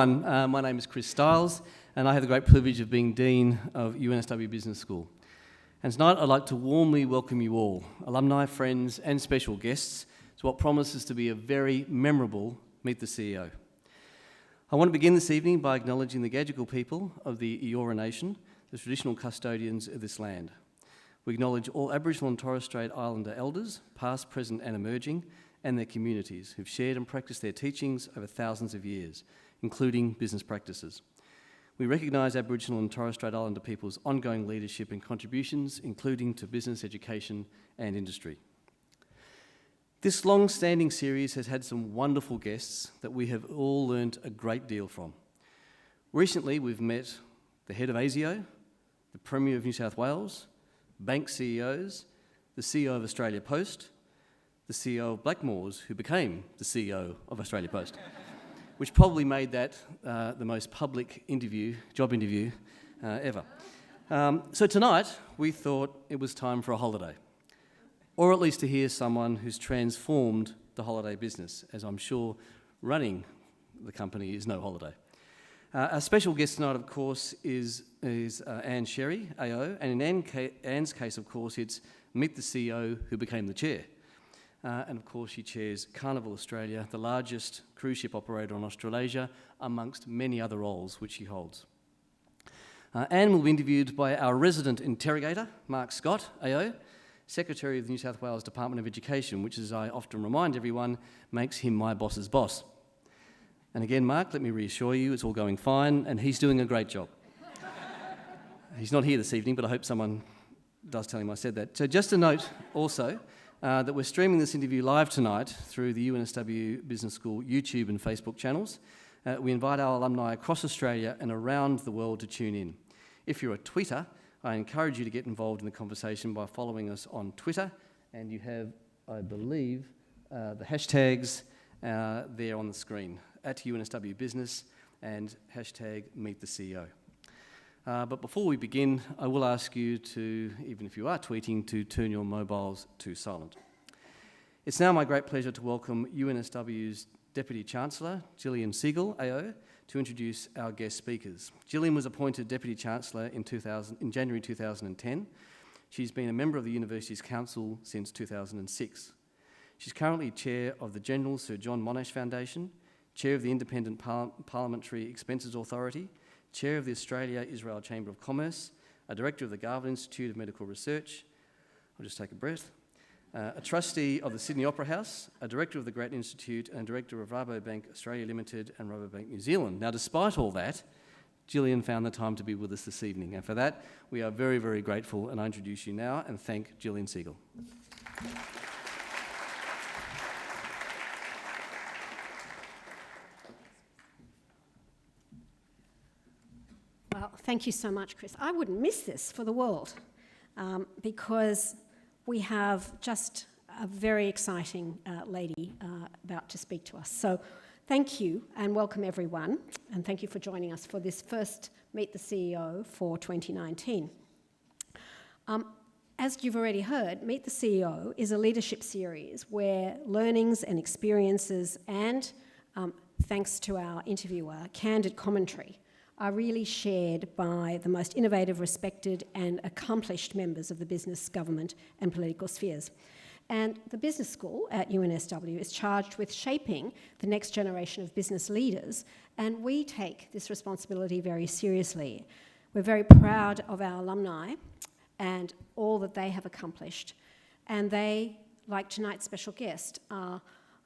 everyone. My name is Chris Stiles, and I have the great privilege of being Dean of UNSW Business School. And tonight I'd like to warmly welcome you all, alumni, friends and special guests, to what promises to be a very memorable Meet the CEO. I want to begin this evening by acknowledging the Gadigal people of the Eora Nation, the traditional custodians of this land. We acknowledge all Aboriginal and Torres Strait Islander elders, past, present and emerging, and their communities who've shared and practiced their teachings over thousands of years, including business practices. We recognise Aboriginal and Torres Strait Islander people's ongoing leadership and contributions, including to business, education and industry. This long-standing series has had some wonderful guests that we have all learnt a great deal from. Recently, we've met the head of ASIO, the Premier of New South Wales, bank CEOs, the CEO of Australia Post, the CEO of Blackmores, who became the CEO of Australia Post, which probably made that the most public job interview ever. So tonight, we thought it was time for a holiday, or at least to hear someone who's transformed the holiday business, as I'm sure running the company is no holiday. Our special guest tonight, of course, is Anne Sherry, AO, and in Anne's case, of course, it's Meet the CEO who became the chair. And of course she chairs Carnival Australia, the largest cruise ship operator on Australasia, amongst many other roles which she holds. Anne will be interviewed by our resident interrogator, Mark Scott, AO, Secretary of the New South Wales Department of Education, which, as I often remind everyone, makes him my boss's boss. And again, Mark, let me reassure you, it's all going fine, and he's doing a great job. He's not here this evening, but I hope someone does tell him I said that. So just a note also, that we're streaming this interview live tonight through the UNSW Business School YouTube and Facebook channels. We invite our alumni across Australia and around the world to tune in. If you're a tweeter, I encourage you to get involved in the conversation by following us on Twitter, and you have, I believe, the hashtags there on the screen, at UNSW Business and hashtag Meet the CEO. But before we begin, I will ask you to, even if you are tweeting, to turn your mobiles to silent. It's now my great pleasure to welcome UNSW's Deputy Chancellor, Gillian Segal, AO, to introduce our guest speakers. Gillian was appointed Deputy Chancellor in January 2010. She's been a member of the University's Council since 2006. She's currently Chair of the General Sir John Monash Foundation, Chair of the Independent Parliamentary Expenses Authority, Chair of the Australia-Israel Chamber of Commerce, a Director of the Garvan Institute of Medical Research, I'll just take a breath, a Trustee of the Sydney Opera House, a Director of the Grattan Institute and Director of Rabobank Australia Limited and Rabobank New Zealand. Now, despite all that, Gillian found the time to be with us this evening, and for that, we are very, very grateful, and I introduce you now and thank Gillian Segal. Well, thank you so much, Chris. I wouldn't miss this for the world because we have just a very exciting lady about to speak to us. So thank you and welcome everyone, and thank you for joining us for this first Meet the CEO for 2019. As you've already heard, Meet the CEO is a leadership series where learnings and experiences and, thanks to our interviewer, candid commentary are really shared by the most innovative, respected and accomplished members of the business, government and political spheres. And the Business School at UNSW is charged with shaping the next generation of business leaders, and we take this responsibility very seriously. We're very proud of our alumni and all that they have accomplished, and they, like tonight's special guest, are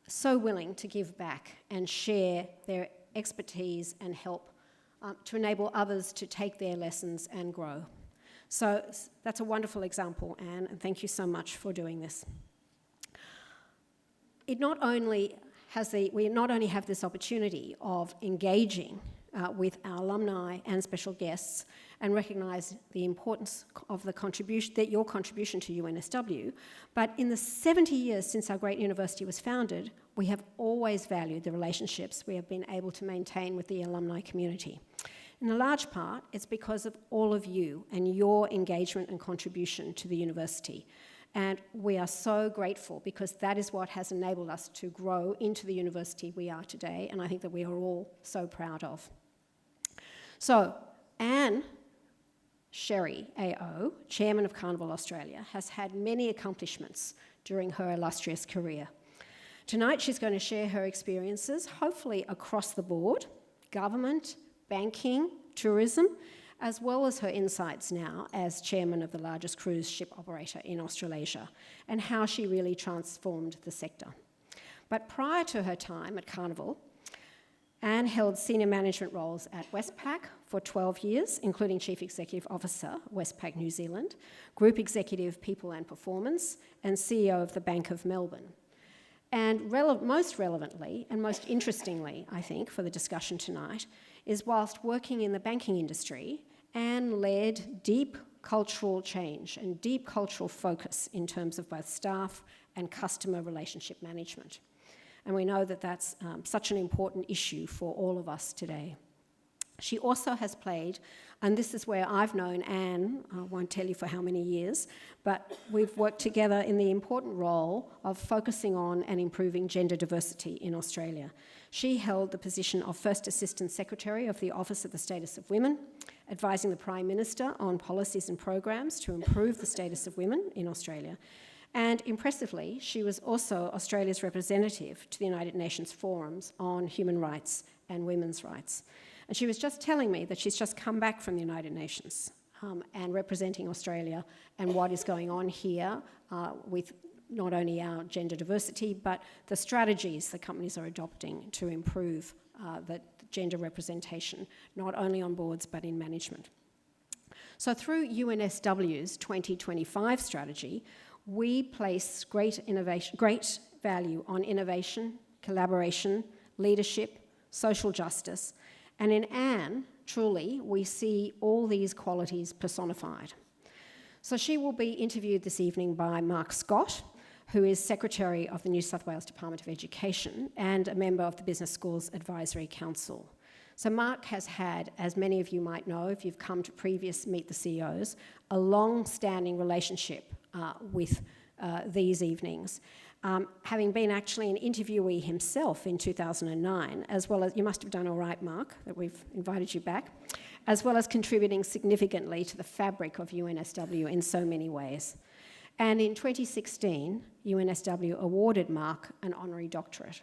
so willing to give back and share their expertise and help to enable others to take their lessons and grow. So that's a wonderful example, Anne, and thank you so much for doing this. We not only have this opportunity of engaging with our alumni and special guests and recognise the importance of your contribution to UNSW, but in the 70 years since our great university was founded, we have always valued the relationships we have been able to maintain with the alumni community. In a large part, it's because of all of you and your engagement and contribution to the university. And we are so grateful because that is what has enabled us to grow into the university we are today, and I think that we are all so proud of. So, Anne Sherry AO, Chairman of Carnival Australia, has had many accomplishments during her illustrious career. Tonight she's going to share her experiences, hopefully across the board, government, banking, tourism, as well as her insights now as chairman of the largest cruise ship operator in Australasia, and how she really transformed the sector. But prior to her time at Carnival, Anne held senior management roles at Westpac for 12 years, including Chief Executive Officer, Westpac New Zealand, Group Executive People and Performance, and CEO of the Bank of Melbourne. And most relevantly, and most interestingly, I think, for the discussion tonight, is whilst working in the banking industry, Anne led deep cultural change and deep cultural focus in terms of both staff and customer relationship management. And we know that that's such an important issue for all of us today. She also has played, and this is where I've known Anne, I won't tell you for how many years, but we've worked together in the important role of focusing on and improving gender diversity in Australia. She held the position of First Assistant Secretary of the Office of the Status of Women, advising the Prime Minister on policies and programs to improve the status of women in Australia. And impressively, she was also Australia's representative to the United Nations forums on human rights and women's rights. And she was just telling me that she's just come back from the United Nations and representing Australia and what is going on here with not only our gender diversity, but the strategies the companies are adopting to improve the gender representation, not only on boards but in management. So through UNSW's 2025 strategy, we place great value on innovation, collaboration, leadership, social justice, and in Anne, truly, we see all these qualities personified. So she will be interviewed this evening by Mark Scott, who is Secretary of the New South Wales Department of Education and a member of the Business Schools Advisory Council. So Mark has had, as many of you might know if you've come to previous Meet the CEOs, a long-standing relationship with these evenings. Having been actually an interviewee himself in 2009, as well as, you must have done all right, Mark, that we've invited you back, as well as contributing significantly to the fabric of UNSW in so many ways. And in 2016, UNSW awarded Mark an honorary doctorate.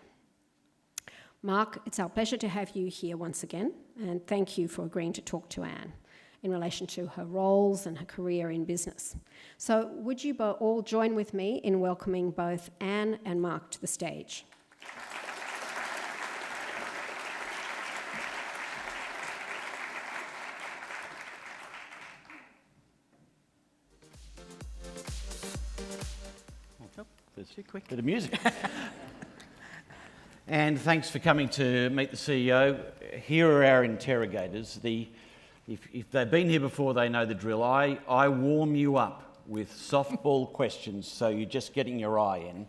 Mark, it's our pleasure to have you here once again, and thank you for agreeing to talk to Anne in relation to her roles and her career in business. So would you all join with me in welcoming both Anne and Mark to the stage? Too quick. Bit of music. And thanks for coming to meet the CEO. Here are our interrogators. If they've been here before, they know the drill. I warm you up with softball questions, so you're just getting your eye in.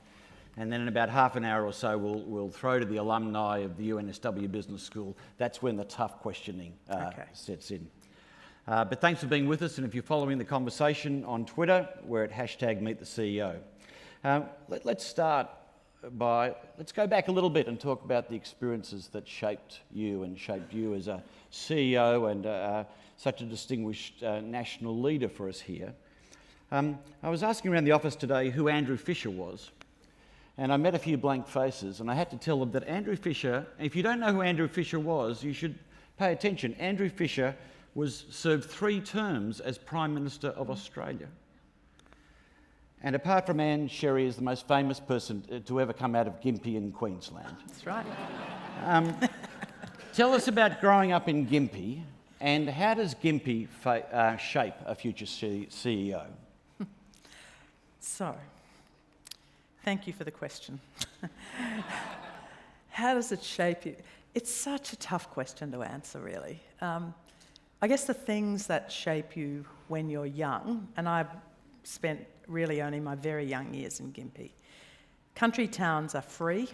And then in about half an hour or so, we'll throw to the alumni of the UNSW Business School. That's when the tough questioning sets in. But thanks for being with us, and if you're following the conversation on Twitter, we're at #MeetTheCEO. Let's go back a little bit and talk about the experiences that shaped you as a CEO and such a distinguished national leader for us here. I was asking around the office today who Andrew Fisher was, and I met a few blank faces, and I had to tell them that Andrew Fisher, if you don't know who Andrew Fisher was, you should pay attention. Andrew Fisher served 3 terms as Prime Minister of Australia. And apart from Anne, Sherry is the most famous person to ever come out of Gympie in Queensland. That's right. Tell us about growing up in Gympie, and how does Gympie shape a future CEO? So, thank you for the question. How does it shape you? It's such a tough question to answer, really. I guess the things that shape you when you're young, and I've spent really only my very young years in Gympie. Country towns are free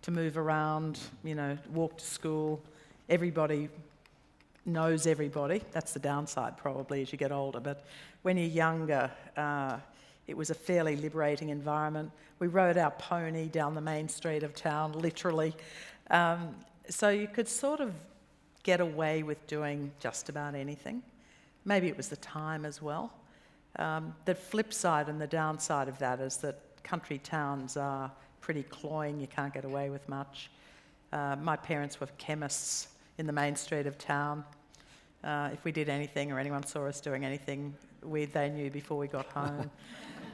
to move around, walk to school. Everybody knows everybody. That's the downside probably as you get older. But when you're younger, It was a fairly liberating environment. We rode our pony down the main street of town, literally. So you could sort of get away with doing just about anything. Maybe it was the time as well. The flip side and the downside of that is that country towns are pretty cloying. You can't get away with much. My parents were chemists in the main street of town. If we did anything or anyone saw us doing anything, they knew before we got home.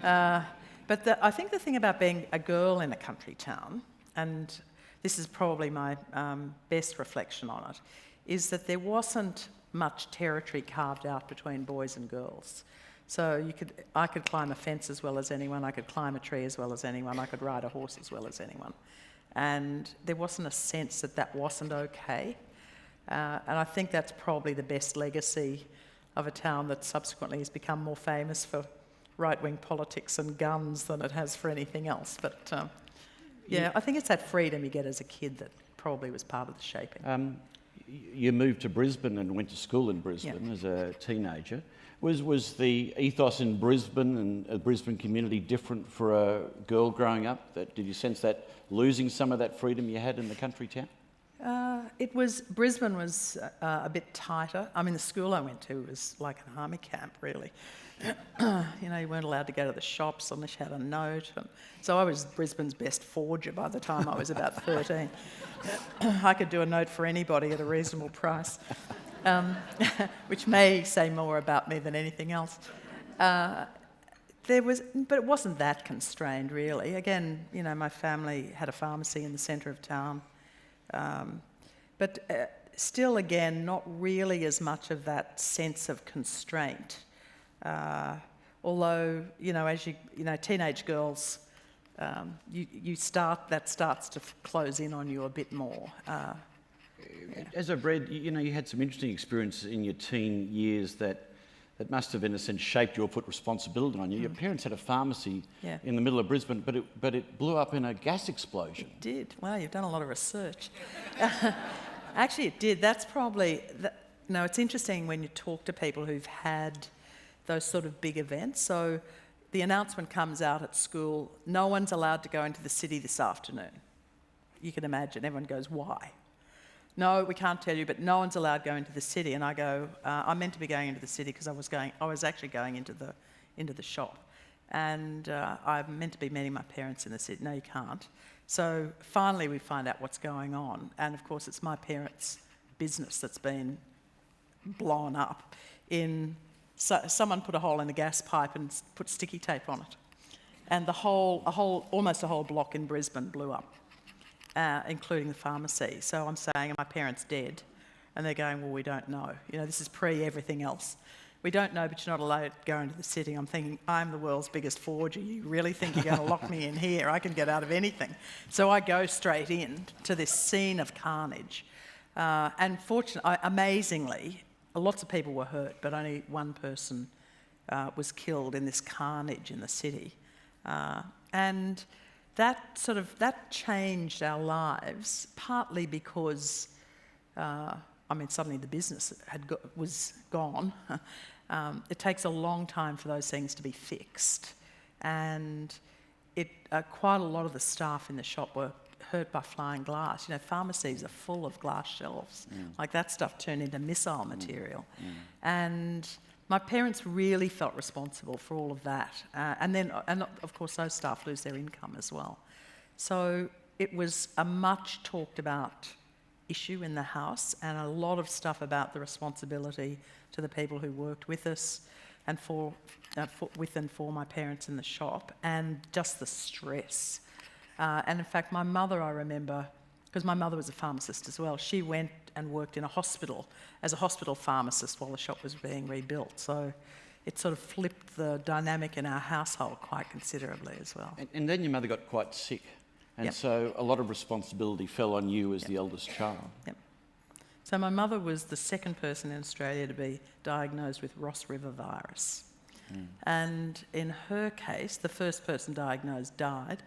But I think the thing about being a girl in a country town, and this is probably my best reflection on it, is that there wasn't much territory carved out between boys and girls. So I could climb a fence as well as anyone, I could climb a tree as well as anyone, I could ride a horse as well as anyone. And there wasn't a sense that that wasn't okay. And I think that's probably the best legacy of a town that subsequently has become more famous for right-wing politics and guns than it has for anything else. But I think it's that freedom you get as a kid that probably was part of the shaping. You moved to Brisbane and went to school in Brisbane as a teenager. Was the ethos in Brisbane and a Brisbane community different for a girl growing up? Did you sense that losing some of that freedom you had in the country town? Brisbane was a bit tighter. I mean, the school I went to was like an army camp, really. You weren't allowed to go to the shops unless you had a note. And so I was Brisbane's best forger by the time I was about 13. I could do a note for anybody at a reasonable price, which may say more about me than anything else. But it wasn't that constrained, really. Again, my family had a pharmacy in the centre of town. But still, again, not really as much of that sense of constraint. Although, as teenage girls, that starts to close in on you a bit more. As I've read, you had some interesting experiences in your teen years that must have, in a sense, shaped you or put responsibility on you. Your parents had a pharmacy in the middle of Brisbane, but it blew up in a gas explosion. It did. Wow, you've done a lot of research. Actually, it did. That's probably... it's interesting when you talk to people who've had those sort of big events. So the announcement comes out at school, no one's allowed to go into the city this afternoon. You can imagine, everyone goes, why? No, we can't tell you, but no one's allowed to go into the city. And I go, I'm meant to be going into the city because I was actually going into the shop. And I'm meant to be meeting my parents in the city. No, you can't. So finally we find out what's going on. And of course it's my parents' business that's been blown up. Someone put a hole in the gas pipe and put sticky tape on it. And almost a whole block in Brisbane blew up. Including the pharmacy. So I'm saying, are my parents dead? And they're going, well, we don't know. This is pre-everything else. We don't know, but you're not allowed to go into the city. I'm thinking, I'm the world's biggest forger. You really think you're going to lock me in here? I can get out of anything. So I go straight in to this scene of carnage. And amazingly, lots of people were hurt, but only one person was killed in this carnage in the city. And that changed our lives, partly because, suddenly the business was gone. It takes a long time for those things to be fixed. And quite a lot of the staff in the shop were hurt by flying glass. Pharmacies are full of glass shelves. Like that stuff turned into missile material. And my parents really felt responsible for all of that. And of course, those staff lose their income as well. So it was a much talked about issue in the house, and a lot of stuff about the responsibility to the people who worked with us and with and for my parents in the shop, and just the stress. And in fact, my mother, I remember, because my mother was a pharmacist as well, she went and worked in a hospital as a hospital pharmacist while the shop was being rebuilt. So it sort of flipped the dynamic in our household quite considerably as well. And then your mother got quite sick, and so a lot of responsibility fell on you as the eldest child. Yep. So my mother was the second person in Australia to be diagnosed with Ross River virus. And in her case, the first person diagnosed died,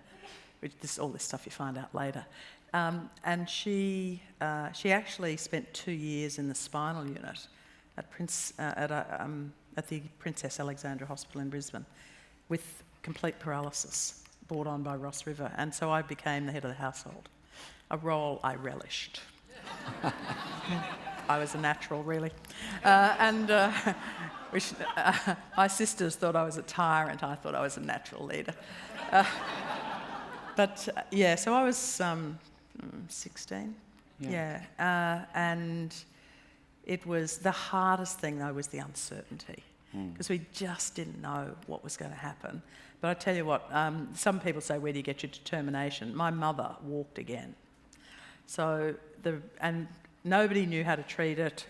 all this stuff you find out later. And she actually spent 2 years in the spinal unit at the Princess Alexandra Hospital in Brisbane, with complete paralysis brought on by Ross River, and so I became the head of the household, a role I relished. I was a natural, really. My sisters thought I was a tyrant. I thought I was a natural leader. So I was 16. Yeah. And it was the hardest thing, though, was the uncertainty, because we just didn't know what was going to happen. But I tell you what, some people say, where do you get your determination? My mother walked again. And nobody knew how to treat it,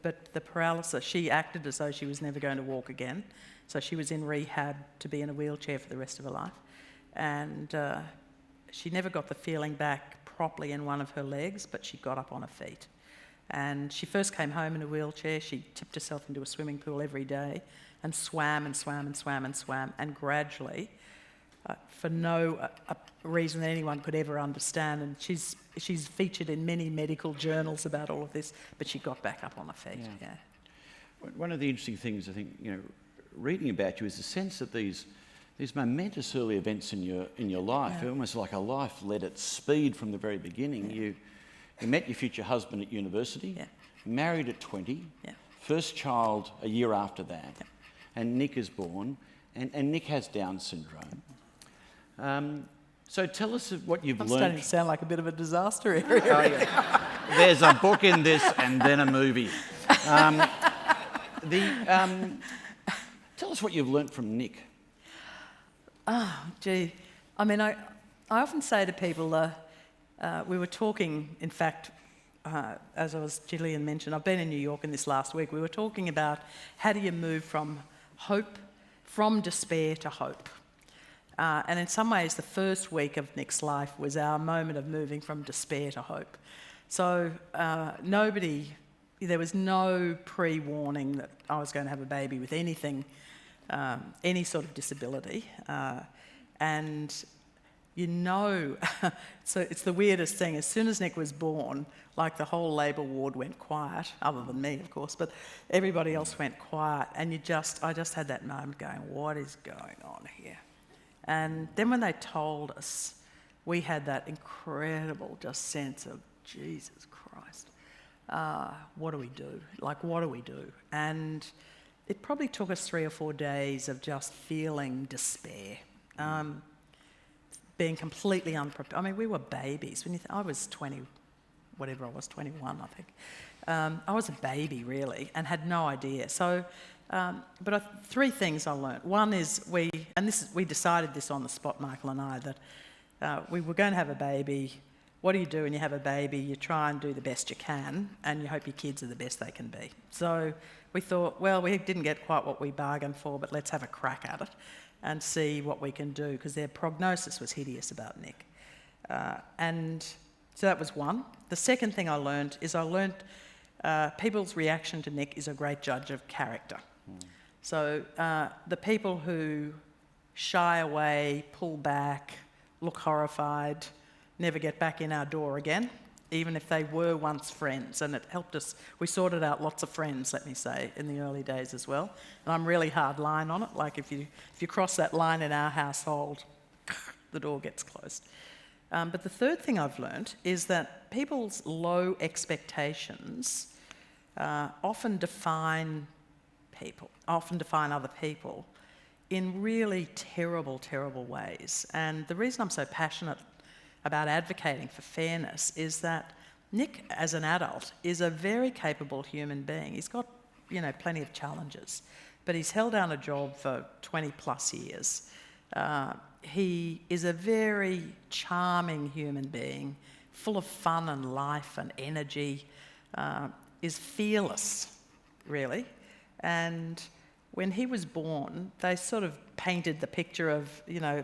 but the paralysis, she acted as though she was never going to walk again. So she was in rehab to be in a wheelchair for the rest of her life. And she never got the feeling back properly in one of her legs, but she got up on her feet. And she first came home in a wheelchair. She tipped herself into a swimming pool every day and swam and swam and swam and swam. And gradually, for no reason that anyone could ever understand, and she's featured in many medical journals about all of this, but she got back up on her feet. Yeah. One of the interesting things, I think, reading about you is the sense that these momentous early events in your life, almost like a life led at speed from the very beginning. You met your future husband at university, married at 20, first child a year after that, and Nick is born, and Nick has Down syndrome. So tell us what you've learned. I'm starting to sound like a bit of a disaster area. There's a book in this and then a movie. Tell us what you've learnt from Nick. Oh, gee. I mean, I often say to people, we were talking, in fact, as Gillian mentioned, I've been in New York in this last week. We were talking about how do you move from despair to hope. And in some ways, the first week of Nick's life was our moment of moving from despair to hope. So there was no pre-warning that I was going to have a baby with anything, any sort of disability. So it's the weirdest thing. As soon as Nick was born, like the whole labour ward went quiet, other than me, of course, but everybody else went quiet. And I just had that moment going, what is going on here? And then when they told us, we had that incredible just sense of, Jesus Christ, what do we do? What do we do? And it probably took us 3 or 4 days of just feeling despair, being completely unprepared. I mean, we were babies. I was 20, whatever I was, 21, I think. I was a baby, really, and had no idea. So, but 3 things I learnt. One is we decided this on the spot, Michael and I, that we were going to have a baby. What do you do when you have a baby? You try and do the best you can, and you hope your kids are the best they can be. So we thought, well, we didn't get quite what we bargained for, but let's have a crack at it and see what we can do, because their prognosis was hideous about Nick. And so that was one. The second thing I learned is people's reaction to Nick is a great judge of character. So the people who shy away, pull back, look horrified, never get back in our door again, even if they were once friends. And it helped us. We sorted out lots of friends, let me say, in the early days as well. And I'm really hard line on it. Like if you cross that line in our household, the door gets closed. But the third thing I've learnt is that people's low expectations often define other people in really terrible, terrible ways. And the reason I'm so passionate about advocating for fairness is that Nick, as an adult, is a very capable human being. He's got, plenty of challenges, but he's held down a job for 20 plus years. He is a very charming human being, full of fun and life and energy, is fearless, really. And when he was born, they sort of painted the picture of,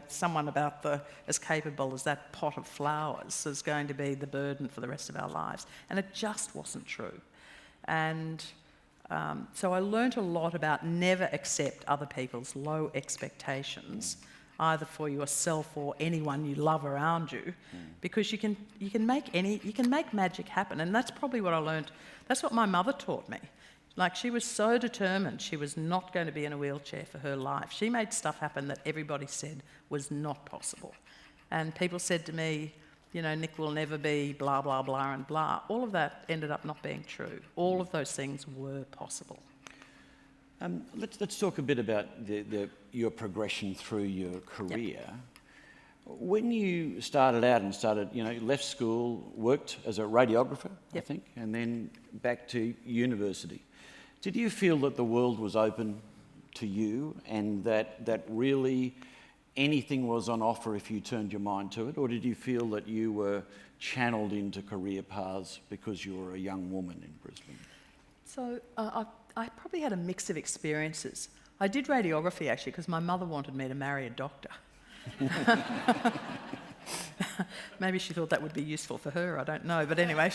someone about as capable as that pot of flowers is going to be the burden for the rest of our lives. And it just wasn't true. And so I learnt a lot about never accept other people's low expectations, either for yourself or anyone you love around you, because you can make magic happen. And that's probably what I learnt. That's what my mother taught me. Like, she was so determined she was not going to be in a wheelchair for her life. She made stuff happen that everybody said was not possible. And people said to me, you know, Nick will never be blah, blah, blah and blah. All of that ended up not being true. All of those things were possible. Let's talk a bit about your progression through your career. Yep. When you started out and left school, worked as a radiographer, yep, I think, and then back to university, did you feel that the world was open to you and that really anything was on offer if you turned your mind to it? Or did you feel that you were channeled into career paths because you were a young woman in Brisbane? So I probably had a mix of experiences. I did radiography actually because my mother wanted me to marry a doctor. Maybe she thought that would be useful for her, I don't know. But anyway,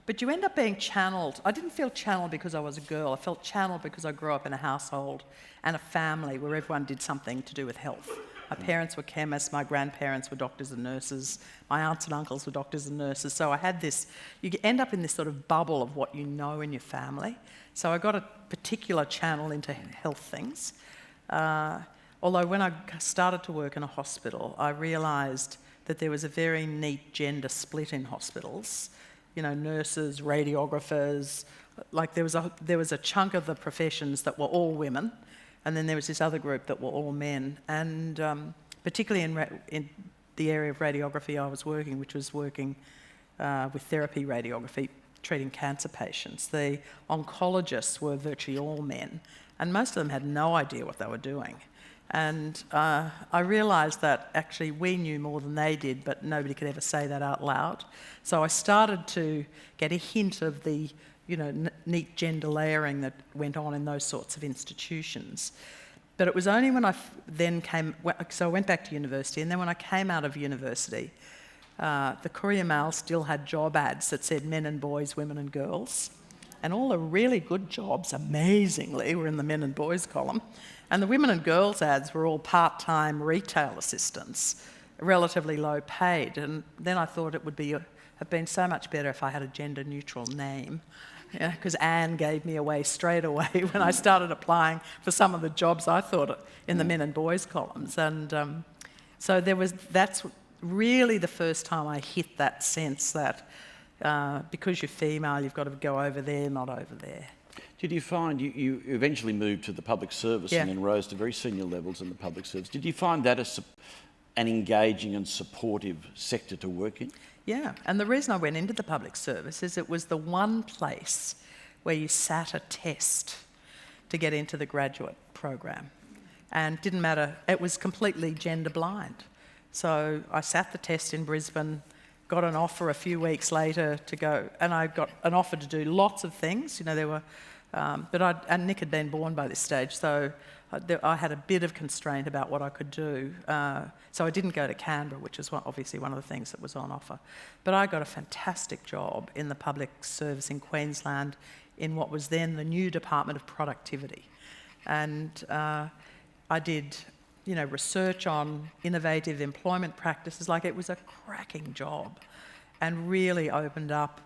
but you end up being channeled. I didn't feel channeled because I was a girl. I felt channeled because I grew up in a household and a family where everyone did something to do with health. My parents were chemists, my grandparents were doctors and nurses, my aunts and uncles were doctors and nurses. So I had this, you end up in this sort of bubble of what you know in your family. So I got a particular channel into health things. Although when I started to work in a hospital, I realised that there was a very neat gender split in hospitals. You know, nurses, radiographers, like there was a chunk of the professions that were all women, and then there was this other group that were all men. And particularly in the area of radiography I was working, which was working with therapy radiography, treating cancer patients, the oncologists were virtually all men, and most of them had no idea what they were doing. And I realised that actually we knew more than they did, but nobody could ever say that out loud. So I started to get a hint of the, you know, neat gender layering that went on in those sorts of institutions. But it was only when I so I went back to university, and then when I came out of university, the Courier Mail still had job ads that said men and boys, women and girls. And all the really good jobs, amazingly, were in the men and boys column. And the women and girls ads were all part-time retail assistants, relatively low paid. And then I thought it would have been so much better if I had a gender-neutral name, because Anne gave me away straight away when I started applying for some of the jobs I thought in the men and boys columns. And so that's really the first time I hit that sense that because you're female, you've got to go over there, not over there. Did you find you eventually moved to the public service, yeah, and then rose to very senior levels in the public service? Did you find that an engaging and supportive sector to work in? Yeah, and the reason I went into the public service is it was the one place where you sat a test to get into the graduate program. And didn't matter, it was completely gender blind. So I sat the test in Brisbane, got an offer a few weeks later to go, and I got an offer to do lots of things. You know, there were, and Nick had been born by this stage, so I had a bit of constraint about what I could do. So I didn't go to Canberra, which is obviously one of the things that was on offer. But I got a fantastic job in the public service in Queensland in what was then the new Department of Productivity. And I did, you know, research on innovative employment practices. Like, it was a cracking job and really opened up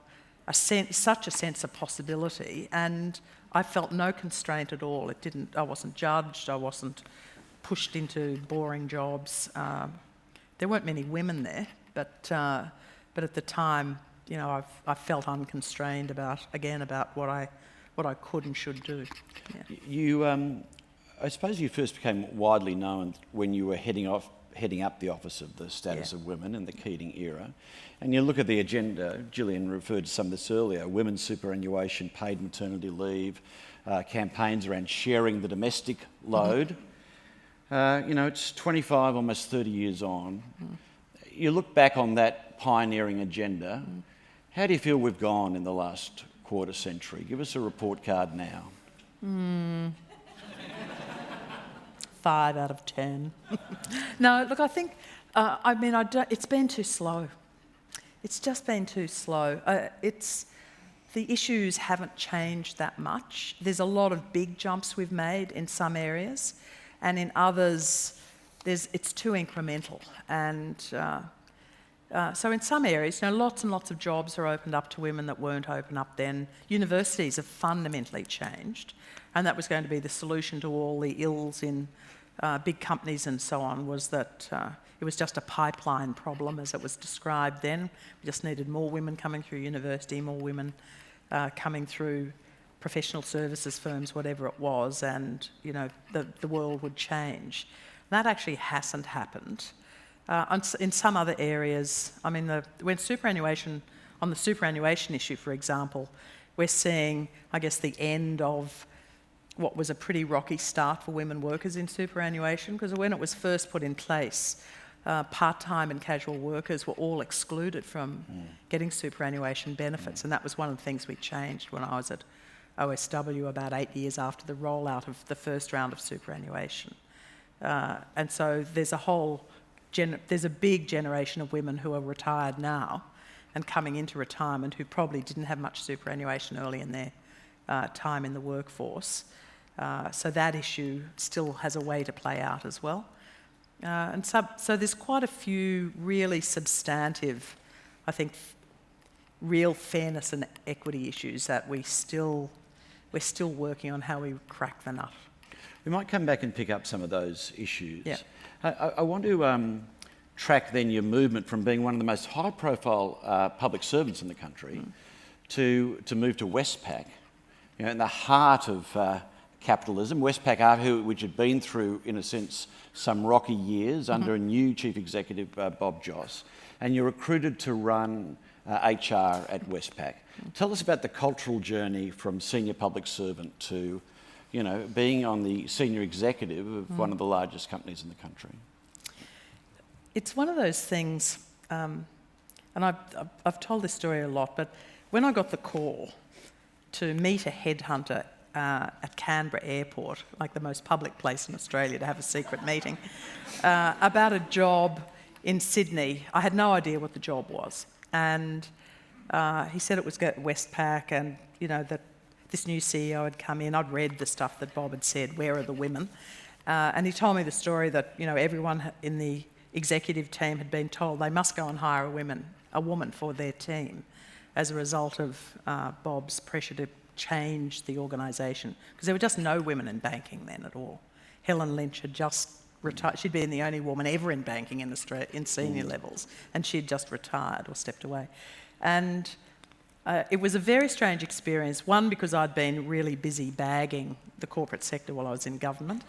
such a sense of possibility. And I felt no constraint at all. I wasn't judged, I wasn't pushed into boring jobs. There weren't many women there, but at the time, you know, I felt unconstrained about what I could and should do. Yeah. You, I suppose you first became widely known when you were heading up the Office of the Status of Women in the Keating era. And you look at the agenda, Gillian referred to some of this earlier: women's superannuation, paid maternity leave, campaigns around sharing the domestic load. You know, it's 25, almost 30 years on. You look back on that pioneering agenda, how do you feel we've gone in the last quarter century? Give us a report card now. 5 out of 10. No, look, I think, it's been too slow. It's just been too slow. The issues haven't changed that much. There's a lot of big jumps we've made in some areas, and in others, it's too incremental. And So in some areas, lots and lots of jobs are opened up to women that weren't open up then. Universities have fundamentally changed, and that was going to be the solution to all the ills in big companies and so on, was that it was just a pipeline problem as it was described then. We just needed more women coming through university, more women coming through professional services firms, whatever it was, and the world would change. That actually hasn't happened. In some other areas, I mean, on the superannuation issue, for example, we're seeing, I guess, the end of what was a pretty rocky start for women workers in superannuation, because when it was first put in place, part-time and casual workers were all excluded from getting superannuation benefits, and that was one of the things we changed when I was at OSW about 8 years after the rollout of the first round of superannuation. And so there's a big generation of women who are retired now and coming into retirement who probably didn't have much superannuation early in their time in the workforce. So that issue still has a way to play out as well. And so there's quite a few really substantive, I think, real fairness and equity issues that we're still working on how we crack the nut. We might come back and pick up some of those issues. Yeah. I want to track then your movement from being one of the most high-profile public servants in the country to move to Westpac, in the heart of capitalism. Westpac, which had been through, in a sense, some rocky years under a new chief executive, Bob Joss, and you're recruited to run HR at Westpac. Tell us about the cultural journey from senior public servant to being on the senior executive of one of the largest companies in the country. It's one of those things, and I've told this story a lot, but when I got the call to meet a headhunter at Canberra Airport, like the most public place in Australia to have a secret meeting, about a job in Sydney, I had no idea what the job was. And he said it was at Westpac, and that this new CEO had come in. I'd read the stuff that Bob had said, where are the women? And he told me the story that, everyone in the executive team had been told they must go and hire a woman for their team as a result of Bob's pressure to change the organisation. Because there were just no women in banking then at all. Helen Lynch had just retired. She'd been the only woman ever in banking in Australia, in senior levels, and she'd just retired or stepped away. And it was a very strange experience, one, because I'd been really busy bagging the corporate sector while I was in government.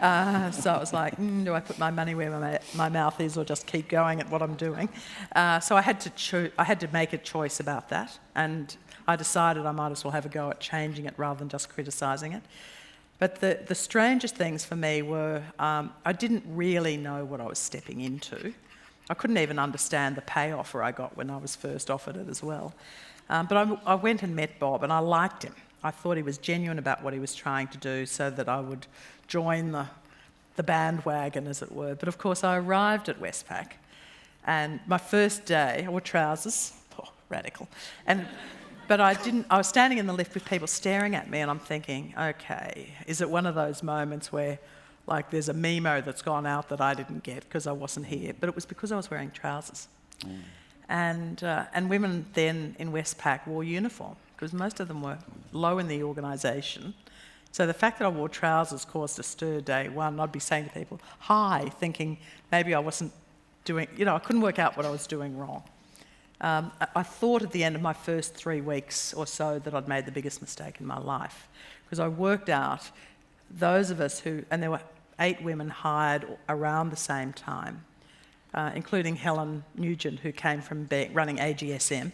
So I was like, do I put my money where my mouth is or just keep going at what I'm doing? So I had to make a choice about that, and I decided I might as well have a go at changing it rather than just criticising it. But the strangest things for me were I didn't really know what I was stepping into. I couldn't even understand the pay offer I got when I was first offered it as well. But I went and met Bob, and I liked him. I thought he was genuine about what he was trying to do so that I would join the bandwagon, as it were. But of course, I arrived at Westpac, and my first day, I wore trousers. Radical. But I was standing in the lift with people staring at me, and I'm thinking, okay, is it one of those moments where, like, there's a memo that's gone out that I didn't get because I wasn't here? But it was because I was wearing trousers. And women then in Westpac wore uniform, because most of them were low in the organisation. So the fact that I wore trousers caused a stir day one. I'd be saying to people, hi, thinking maybe I wasn't doing, I couldn't work out what I was doing wrong. I thought at the end of my first 3 weeks or so that I'd made the biggest mistake in my life, because I worked out those of us and there were 8 women hired around the same time, including Helen Nugent, who came from running AGSM.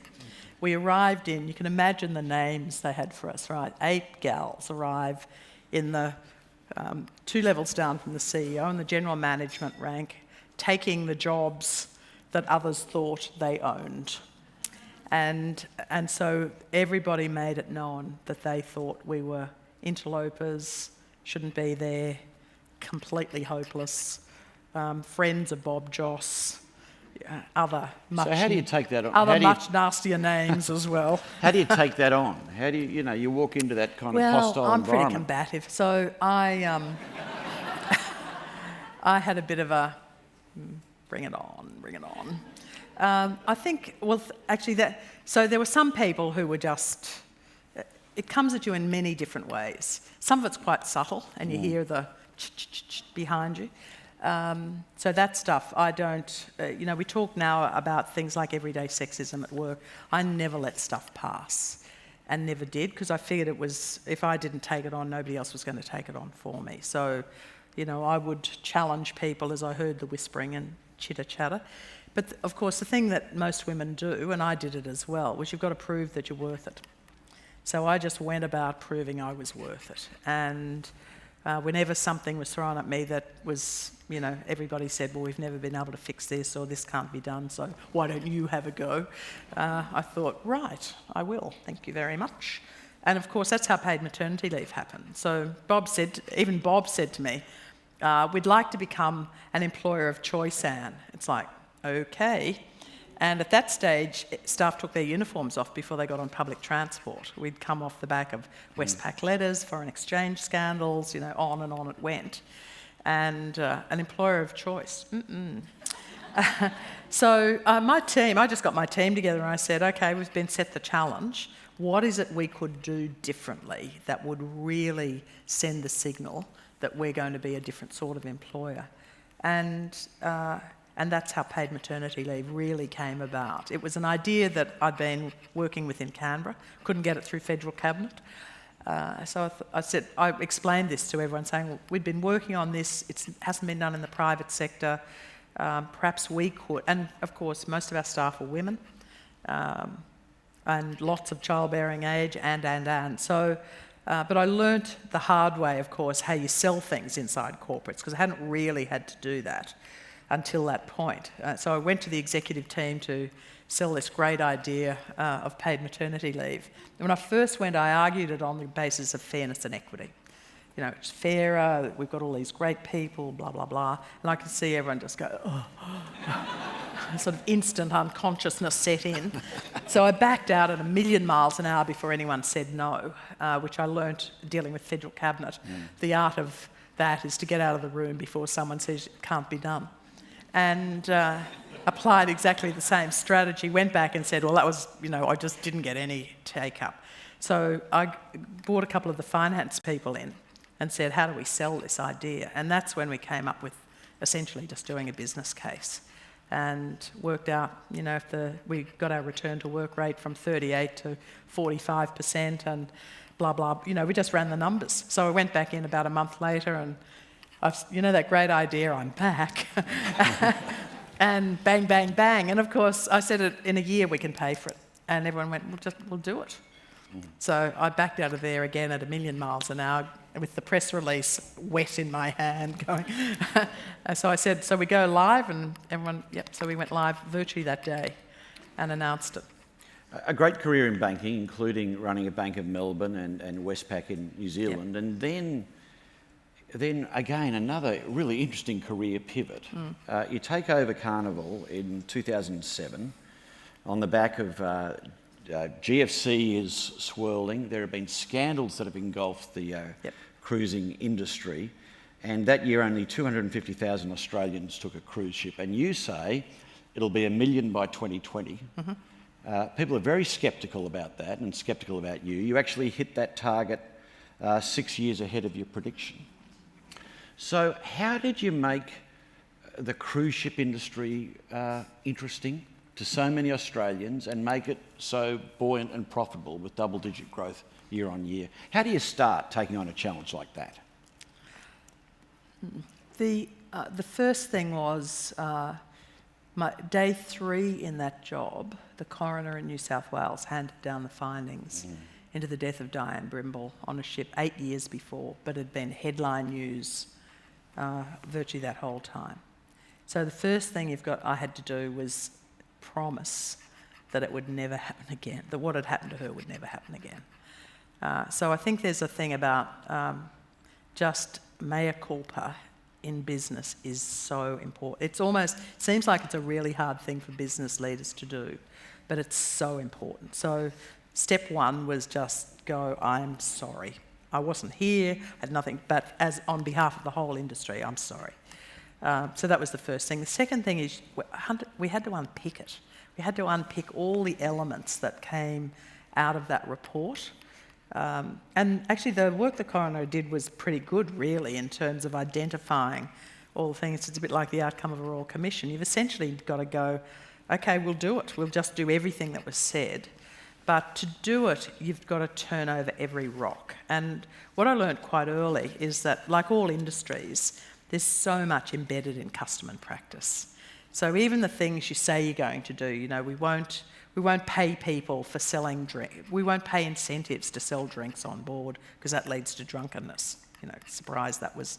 We arrived you can imagine the names they had for us, right? 8 gals arrive in the 2 levels down from the CEO and the general management rank, taking the jobs that others thought they owned. And so everybody made it known that they thought we were interlopers, shouldn't be there, completely hopeless, friends of Bob Joss, other much... So how do you take that on? Other much nastier names as well. How do you take that on? How do you walk into that kind of hostile I'm environment? pretty combative. So I had a bit of a... bring it on. I think, well, actually, so there were some people who were just, it comes at you in many different ways. Some of it's quite subtle, and you hear the behind you. So that stuff, I don't, we talk now about things like everyday sexism at work. I never let stuff pass, and never did, because I figured it was, if I didn't take it on, nobody else was going to take it on for me. So, I would challenge people as I heard the whispering and chitter-chatter. But of course, the thing that most women do, and I did it as well, was you've got to prove that you're worth it. So I just went about proving I was worth it. And whenever something was thrown at me that was, everybody said, well, we've never been able to fix this, or this can't be done, so why don't you have a go? I thought, right, I will, thank you very much. And of course, that's how paid maternity leave happened. So Bob said to me, we'd like to become an employer of choice, Anne. It's like, okay. And at that stage, staff took their uniforms off before they got on public transport. We'd come off the back of Westpac letters, foreign exchange scandals, on and on it went. And an employer of choice. So my team, I just got my team together and I said, okay, we've been set the challenge. What is it we could do differently that would really send the signal that we're going to be a different sort of employer? And that's how paid maternity leave really came about. It was an idea that I'd been working with in Canberra, couldn't get it through federal cabinet. So I explained this to everyone, saying, well, we'd been working on this, it hasn't been done in the private sector, perhaps we could. And of course, most of our staff are women, and lots of childbearing age, and. So, but I learnt the hard way, of course, how you sell things inside corporates, because I hadn't really had to do that until that point. So I went to the executive team to sell this great idea of paid maternity leave. And when I first went, I argued it on the basis of fairness and equity. It's fairer, we've got all these great people, blah, blah, blah. And I could see everyone just go, oh. Sort of instant unconsciousness set in. So I backed out at 1,000,000 miles an hour before anyone said no, which I learnt dealing with federal cabinet. The art of that is to get out of the room before someone says it can't be done. And applied exactly the same strategy, went back and said, well, that was, I just didn't get any take-up. So I brought a couple of the finance people in and said, how do we sell this idea? And that's when we came up with essentially just doing a business case and worked out, if we got our return to work rate from 38 to 45% and blah, blah, we just ran the numbers. So I went back in about a month later and that great idea, I'm back. And bang, bang, bang. And of course, I said in a year we can pay for it. And everyone went, we'll do it. So I backed out of there again at 1,000,000 miles an hour with the press release wet in my hand going. So I said, so we go live, and everyone, yep. So we went live virtually that day and announced it. A great career in banking, including running a Bank of Melbourne and Westpac in New Zealand. Yep. And then again, another really interesting career pivot. You take over Carnival in 2007 on the back of GFC is swirling. There have been scandals that have engulfed the cruising industry. And that year only 250,000 Australians took a cruise ship. And you say it'll be 1 million by 2020. People are very sceptical about that and sceptical about you. You actually hit that target 6 years ahead of your prediction. So how did you make the cruise ship industry interesting to so many Australians and make it so buoyant and profitable with double-digit growth year on year? How do you start taking on a challenge like that? The first thing was my day 3 in that job, the coroner in New South Wales handed down the findings into the death of Diane Brimble on a ship 8 years before, but had been headline news virtually that whole time. So the first thing I had to do was promise that it would never happen again, that what had happened to her would never happen again. So I think there's a thing about just mea culpa in business is so important. It seems like it's a really hard thing for business leaders to do, but it's so important. So step 1 was just go, I'm sorry. I wasn't here, had nothing, but as on behalf of the whole industry, I'm sorry. So that was the first thing. The second thing is we had to unpick it. We had to unpick all the elements that came out of that report. And actually the work the coroner did was pretty good, really, in terms of identifying all the things. It's a bit like the outcome of a Royal Commission. You've essentially got to go, okay, we'll do it. We'll just do everything that was said. But to do it, you've got to turn over every rock. And what I learnt quite early is that, like all industries, there's so much embedded in custom and practice. So even the things you say you're going to do, you know, we won't pay people for selling drink. We won't pay incentives to sell drinks on board because that leads to drunkenness. You know, surprised that was,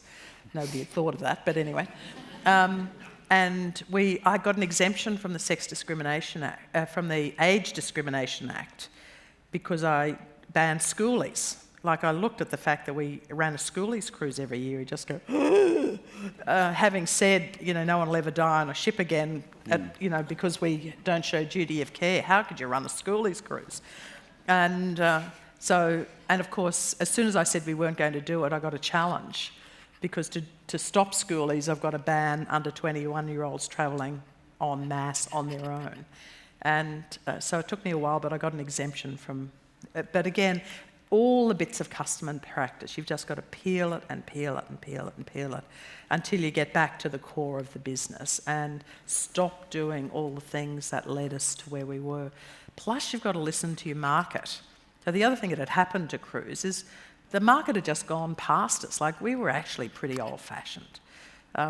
nobody had thought of that, but anyway. And I got an exemption from the Sex Discrimination Act, from the Age Discrimination Act, because I banned schoolies. Like, I looked at the fact that we ran a schoolies cruise every year. You just go, having said, you know, no one will ever die on a ship again, you know, because we don't show duty of care. How could you run a schoolies cruise? And and of course, as soon as I said we weren't going to do it, I got a challenge, because to stop schoolies, I've got to ban under 21-year-olds travelling en masse on their own. And so it took me a while, but I got an exemption from. But again, all the bits of custom and practice, you've just got to peel it and peel it and peel it and peel it until you get back to the core of the business and stop doing all the things that led us to where we were. Plus, you've got to listen to your market. So the other thing that had happened to Cruise is the market had just gone past us. Like, we were actually pretty old-fashioned.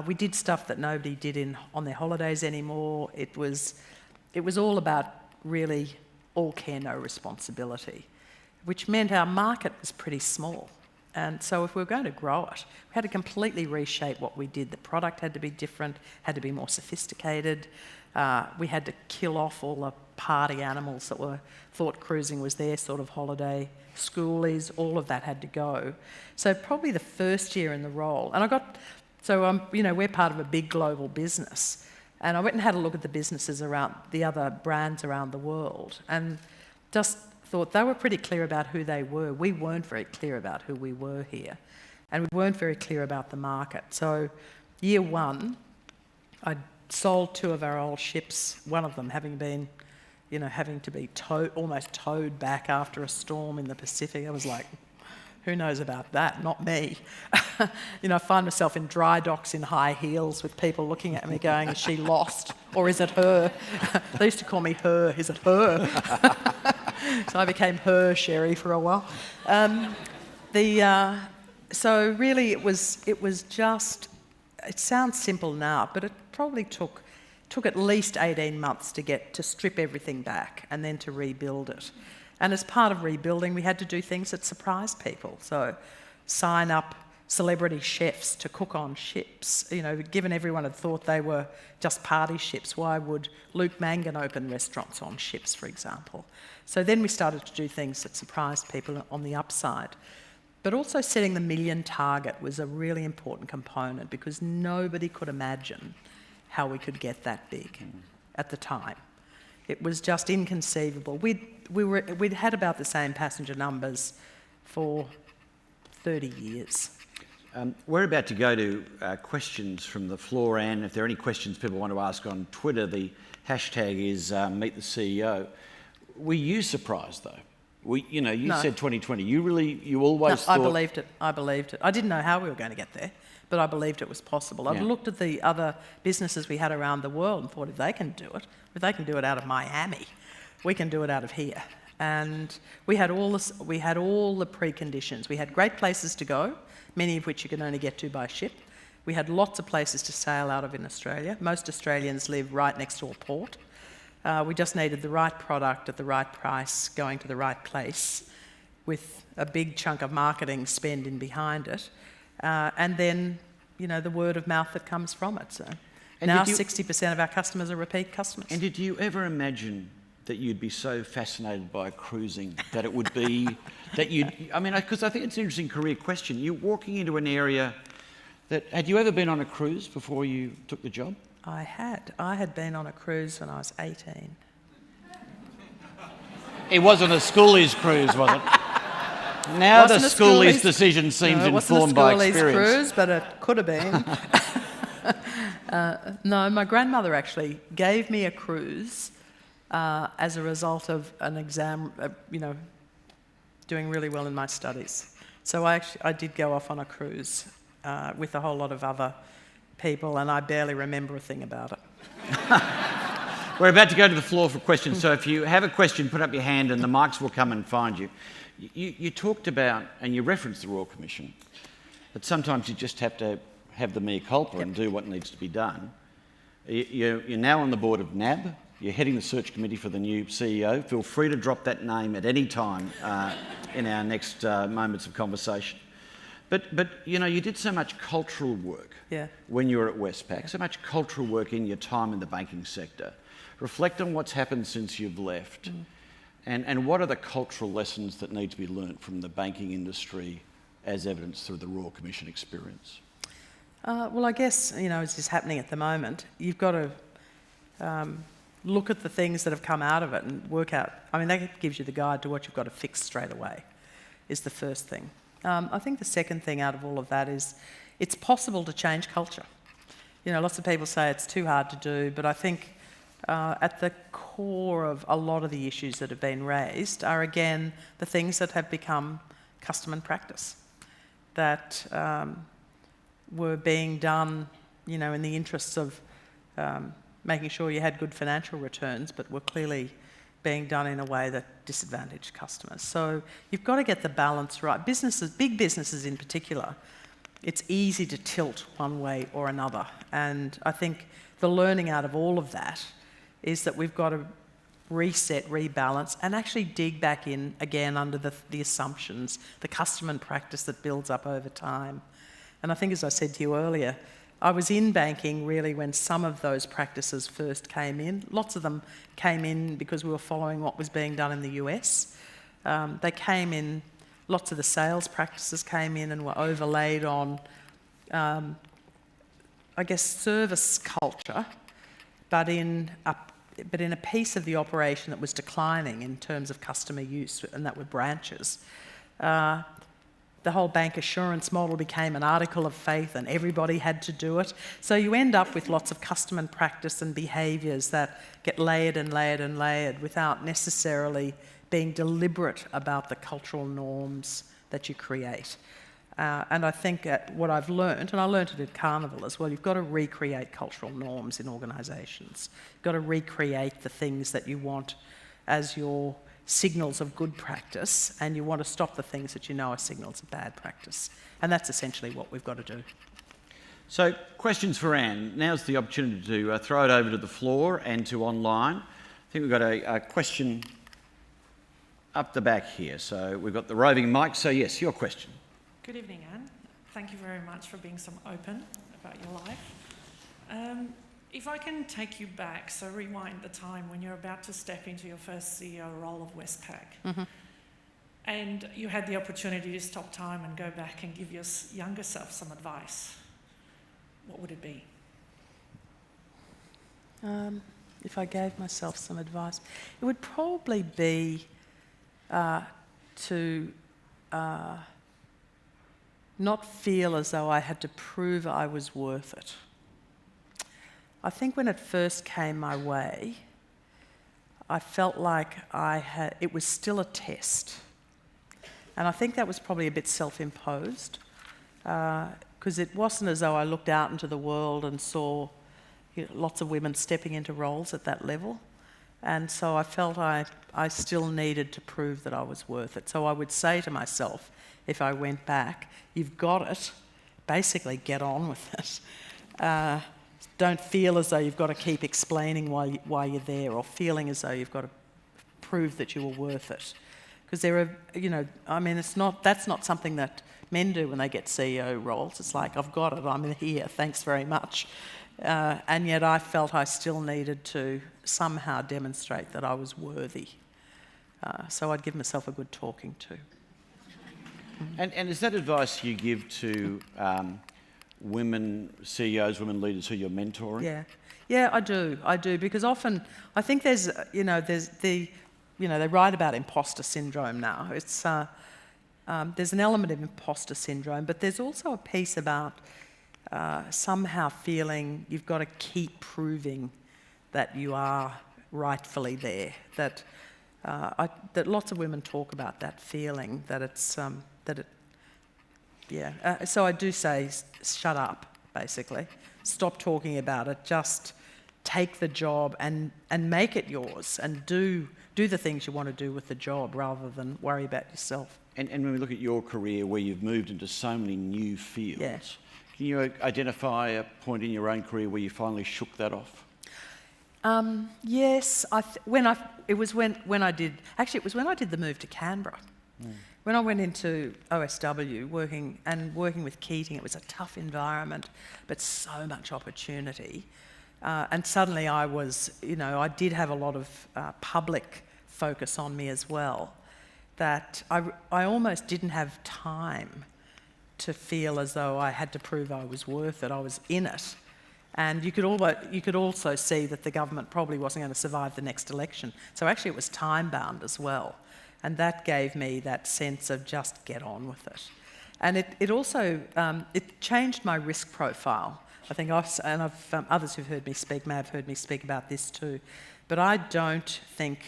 We did stuff that nobody did on their holidays anymore. It was all about really all care, no responsibility, which meant our market was pretty small. And so if we were going to grow it, we had to completely reshape what we did. The product had to be different, had to be more sophisticated. We had to kill off all the party animals that thought cruising was their sort of holiday. Schoolies, all of that had to go. So probably the first year in the role, and you know, we're part of a big global business, and I went and had a look at the businesses around, the other brands around the world, and just thought they were pretty clear about who they were. We weren't very clear about who we were here, and we weren't very clear about the market. So year one, I sold 2 of our old ships, one of them having been, you know, having to be almost towed back after a storm in the Pacific. I was like, who knows about that? Not me. You know, I find myself in dry docks in high heels with people looking at me going, is she lost? Or is it her? They used to call me her. Is it her? So I became her Sherry for a while. So really it was just, it sounds simple now, but it probably took at least 18 months to strip everything back and then to rebuild it. And as part of rebuilding, we had to do things that surprised people. So sign up celebrity chefs to cook on ships. You know, given everyone had thought they were just party ships, why would Luke Mangan open restaurants on ships, for example? So then we started to do things that surprised people on the upside. But also setting the 1 million target was a really important component, because nobody could imagine how we could get that big at the time. It was just inconceivable. We'd had about the same passenger numbers for 30 years. We're about to go to questions from the floor, and if there are any questions people want to ask on Twitter, the hashtag is #MeetTheCEO. Were you surprised though? You No. said 2020. You always thought... I believed it. I didn't know how we were going to get there, but I believed it was possible. I've looked at the other businesses we had around the world and thought, if they can do it, if they can do it out of Miami, we can do it out of here. And we had all the preconditions. We had great places to go, many of which you can only get to by ship. We had lots of places to sail out of in Australia. Most Australians live right next to a port. We just needed the right product at the right price, going to the right place, with a big chunk of marketing spend in behind it, and then, you know, the word of mouth that comes from it. So now 60% of our customers are repeat customers. And did you ever imagine that you'd be so fascinated by cruising that it would be that you'd... I mean, because I think it's an interesting career question. You're walking into an area that... Had you ever been on a cruise before you took the job? I had been on a cruise when I was 18. It wasn't a schoolies cruise, was it? Now the schoolies decision seems informed by experience. It wasn't a schoolies cruise, but it could have been. No, my grandmother actually gave me a cruise as a result of an exam, doing really well in my studies. So I did go off on a cruise with a whole lot of other people, and I barely remember a thing about it. We're about to go to the floor for questions, so if you have a question, put up your hand and the mics will come and find you. You talked about, and you referenced the Royal Commission, that sometimes you just have to have the mea culpa and do what needs to be done. You're now on the board of NAB. You're heading the search committee for the new CEO. Feel free to drop that name at any time in our next moments of conversation. But you did so much cultural work when you were at Westpac, so much cultural work in your time in the banking sector. Reflect on what's happened since you've left, and what are the cultural lessons that need to be learnt from the banking industry as evidenced through the Royal Commission experience? Well, I guess, as is happening at the moment, you've got to look at the things that have come out of it and work out. I mean, that gives you the guide to what you've got to fix straight away, is the first thing. I think the second thing out of all of that is it's possible to change culture. Lots of people say it's too hard to do, but I think at the core of a lot of the issues that have been raised are, again, the things that have become custom and practice that were being done, in the interests of making sure you had good financial returns, but were clearly being done in a way that disadvantaged customers. So you've got to get the balance right. Businesses, big businesses in particular, it's easy to tilt one way or another. And I think the learning out of all of that is that we've got to reset, rebalance, and actually dig back in again under the assumptions, the custom and practice that builds up over time. And I think, as I said to you earlier, I was in banking really when some of those practices first came in. Lots of them came in because we were following what was being done in the US. They came in, lots of the sales practices came in and were overlaid on, service culture, but in a piece of the operation that was declining in terms of customer use, and that were branches. The whole bank assurance model became an article of faith and everybody had to do it. So you end up with lots of custom and practice and behaviours that get layered and layered and layered without necessarily being deliberate about the cultural norms that you create. And I think what I've learned, and I learned it at Carnival as well, you've got to recreate cultural norms in organisations. You've got to recreate the things that you want as your signals of good practice, and you want to stop the things that you know are signals of bad practice. And that's essentially what we've got to do. So, questions for Anne. Now's the opportunity to throw it over to the floor and to online. I think we've got a question up the back here. So we've got the roving mic. So yes, your question. Good evening, Anne. Thank you very much for being so open about your life. If I can take you back, so rewind the time when you're about to step into your first CEO role of Westpac, and you had the opportunity to stop time and go back and give your younger self some advice, what would it be? If I gave myself some advice, it would probably be to not feel as though I had to prove I was worth it. I think when it first came my way, I felt like it was still a test. And I think that was probably a bit self-imposed, because it wasn't as though I looked out into the world and saw lots of women stepping into roles at that level. And so I felt I still needed to prove that I was worth it. So I would say to myself, if I went back, you've got it, basically get on with it. Don't feel as though you've got to keep explaining why you're there, or feeling as though you've got to prove that you were worth it. Because there are, that's not something that men do when they get CEO roles. It's like, I've got it, I'm here, thanks very much. And yet I felt I still needed to somehow demonstrate that I was worthy. So I'd give myself a good talking to. And is that advice you give to women CEOs, women leaders who you're mentoring? Yeah, I do, because often I think there's they write about imposter syndrome now. It's there's an element of imposter syndrome, but there's also a piece about somehow feeling you've got to keep proving that you are rightfully there. That lots of women talk about that feeling, that it's so I do say, shut up, basically. Stop talking about it. Just take the job and make it yours, and do the things you want to do with the job rather than worry about yourself. And when we look at your career where you've moved into so many new fields, can you identify a point in your own career where you finally shook that off? Yes, it was when I did the move to Canberra. When I went into OSW, working with Keating, it was a tough environment, but so much opportunity. And suddenly I did have a lot of public focus on me as well, that I almost didn't have time to feel as though I had to prove I was worth it. I was in it. And you could also see that the government probably wasn't going to survive the next election. So actually it was time-bound as well. And that gave me that sense of just get on with it. And it also changed my risk profile. I think others who've heard me speak may have heard me speak about this too. But I don't think,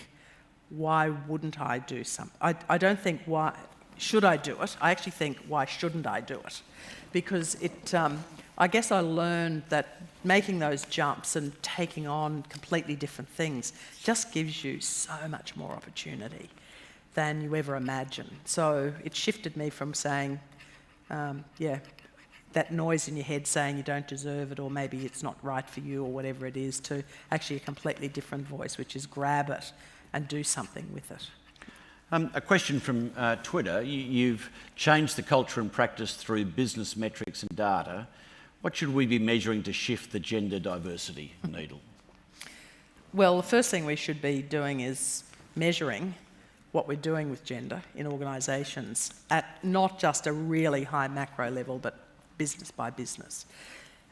why wouldn't I do something? I don't think, why should I do it? I actually think, why shouldn't I do it? Because I guess I learned that making those jumps and taking on completely different things just gives you so much more opportunity than you ever imagine. So it shifted me from saying, that noise in your head saying you don't deserve it, or maybe it's not right for you, or whatever it is, to actually a completely different voice, which is grab it and do something with it. A question from Twitter. You've changed the culture and practice through business metrics and data. What should we be measuring to shift the gender diversity needle? Well, the first thing we should be doing is measuring what we're doing with gender in organisations at not just a really high macro level, but business by business.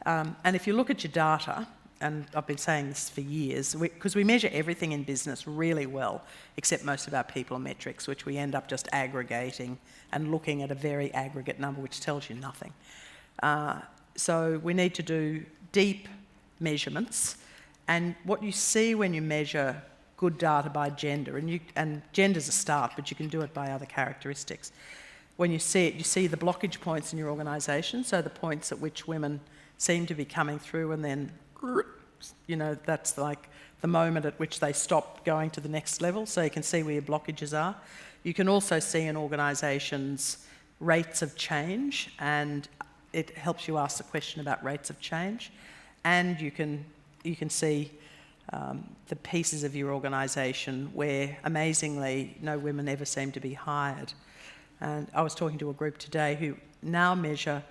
And if you look at your data, and I've been saying this for years, because we measure everything in business really well, except most of our people metrics, which we end up just aggregating and looking at a very aggregate number, which tells you nothing. So we need to do deep measurements, and what you see when you measure good data by gender, and gender's a start, but you can do it by other characteristics. When you see it, you see the blockage points in your organisation, so the points at which women seem to be coming through, and then, that's like the moment at which they stop going to the next level, so you can see where your blockages are. You can also see in organisations rates of change, and it helps you ask the question about rates of change. And you can see the pieces of your organisation where, amazingly, no women ever seem to be hired. And I was talking to a group today who now measure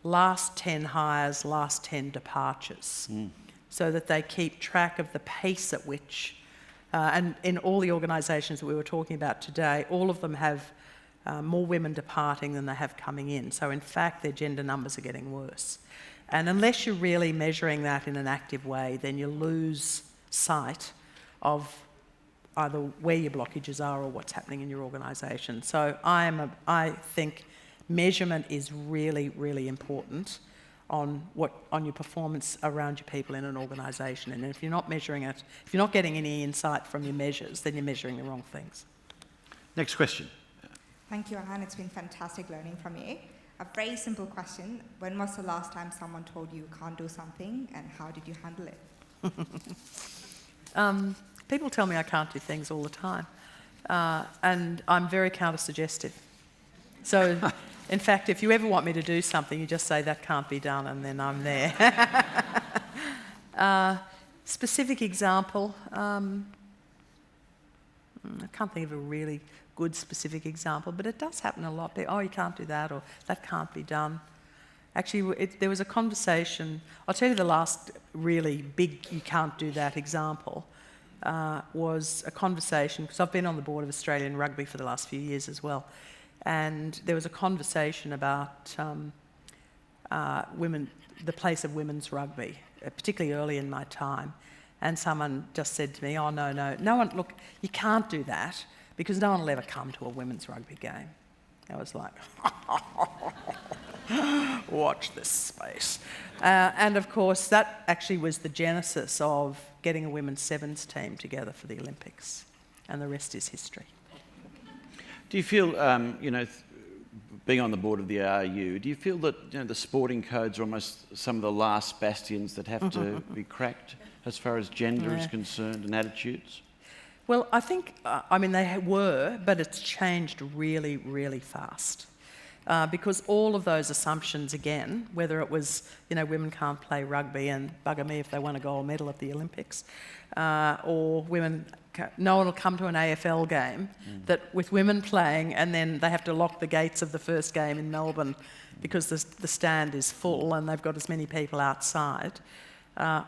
last 10 hires, last 10 departures, so that they keep track of the pace at which, and in all the organisations that we were talking about today, all of them have more women departing than they have coming in. So in fact, their gender numbers are getting worse. And unless you're really measuring that in an active way, then you lose sight of either where your blockages are or what's happening in your organisation. So I think measurement is really, really important on your performance around your people in an organisation. And if you're not measuring it, if you're not getting any insight from your measures, then you're measuring the wrong things. Next question. Thank you, Anne. It's been fantastic learning from you. A very simple question. When was the last time someone told you can't do something, and how did you handle it? People tell me I can't do things all the time, and I'm very counter-suggestive. So, in fact, if you ever want me to do something, you just say that can't be done, and then I'm there. Specific example, I can't think of a really good specific example, but it does happen a lot. Oh, you can't do that, or that can't be done. Actually, there was a conversation. I'll tell you the last really big you can't do that example was a conversation, because I've been on the board of Australian Rugby for the last few years as well, and there was a conversation about women, the place of women's rugby, particularly early in my time, and someone just said to me, oh, no one, look, you can't do that, because no one will ever come to a women's rugby game. I was like, Watch this space. And of course, that actually was the genesis of getting a women's sevens team together for the Olympics. And the rest is history. Do you feel, being on the board of the ARU, do you feel that the sporting codes are almost some of the last bastions that have to be cracked as far as gender is concerned and attitudes? Well, I think, they were, but it's changed really, really fast. Because all of those assumptions, again, whether it was, women can't play rugby and bugger me if they won a gold medal at the Olympics, or no one will come to an AFL game that with women playing and then they have to lock the gates of the first game in Melbourne because the stand is full and they've got as many people outside.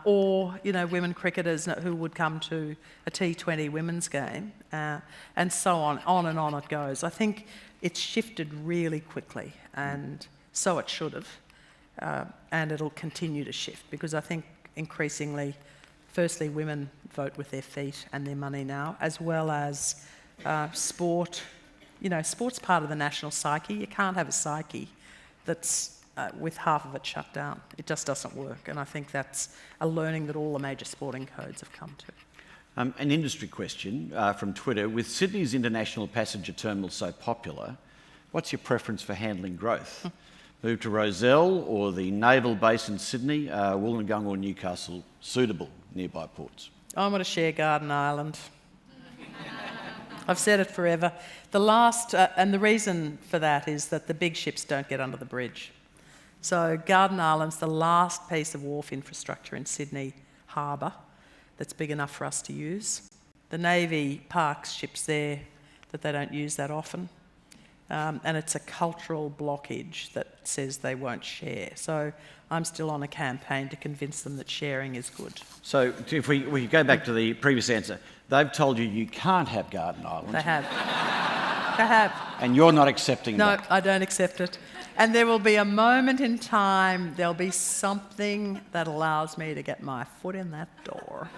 Or women cricketers who would come to a T20 women's game, and so on and on it goes. I think it's shifted really quickly, and so it should have, and it'll continue to shift because I think increasingly, firstly, women vote with their feet and their money now, as well as sport. Sport's part of the national psyche. You can't have a psyche that's with half of it shut down. It just doesn't work, and I think that's a learning that all the major sporting codes have come to. An industry question from Twitter. With Sydney's international passenger terminal so popular, what's your preference for handling growth? Move to Rozelle or the naval base in Sydney, Wollongong or Newcastle, suitable nearby ports? I want to share Garden Island. I've said it forever. And the reason for that is that the big ships don't get under the bridge. So Garden Island's the last piece of wharf infrastructure in Sydney Harbour that's big enough for us to use. The Navy parks ships there that they don't use that often. And it's a cultural blockage that says they won't share. So I'm still on a campaign to convince them that sharing is good. So if we go back to the previous answer, they've told you can't have Garden Island. They have. They have. And you're not accepting that? No, I don't accept it. And there will be a moment in time, there'll be something that allows me to get my foot in that door.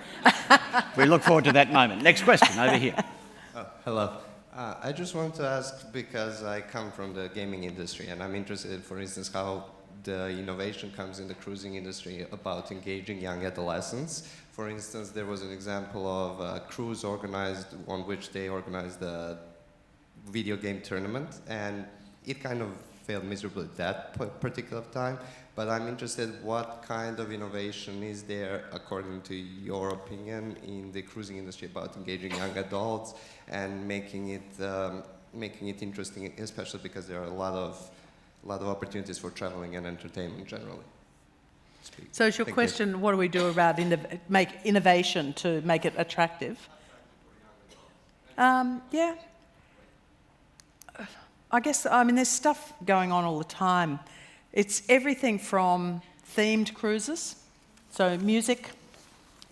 We look forward to that moment. Next question, over here. Oh, hello. I just want to ask, because I come from the gaming industry, and I'm interested, for instance, how the innovation comes in the cruising industry about engaging young adolescents. For instance, there was an example of a cruise organized, on which they organized a video game tournament, and it kind of failed miserably at that particular time. But I'm interested, what kind of innovation is there, according to your opinion, in the cruising industry about engaging young adults and making it interesting, especially because there are a lot of opportunities for traveling and entertainment generally. So is your question, what do we do about make innovation to make it attractive? Yeah. I guess, there's stuff going on all the time. It's everything from themed cruises, so music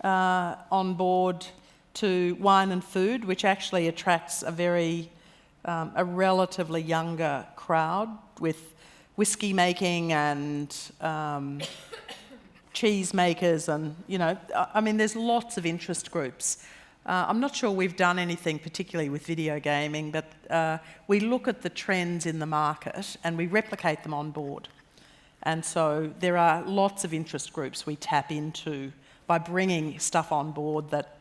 on board, to wine and food, which actually attracts a relatively younger crowd with whiskey making and cheese makers and, there's lots of interest groups. I'm not sure we've done anything particularly with video gaming, but we look at the trends in the market and we replicate them on board. And so there are lots of interest groups we tap into by bringing stuff on board that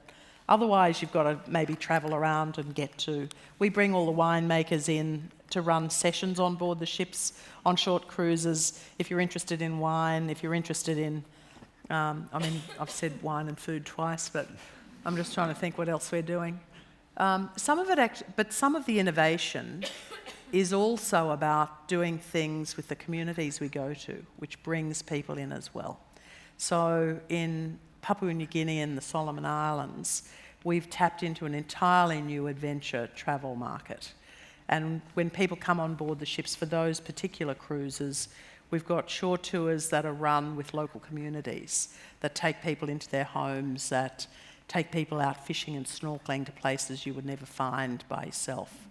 otherwise you've got to maybe travel around and get to. We bring all the winemakers in to run sessions on board the ships on short cruises. If you're interested in wine, if you're interested in, I've said wine and food twice, but I'm just trying to think what else we're doing. Some of the innovation is also about doing things with the communities we go to, which brings people in as well. So in Papua New Guinea and the Solomon Islands, we've tapped into an entirely new adventure travel market. And when people come on board the ships for those particular cruises, we've got short tours that are run with local communities that take people into their homes, that take people out fishing and snorkeling to places you would never find by yourself,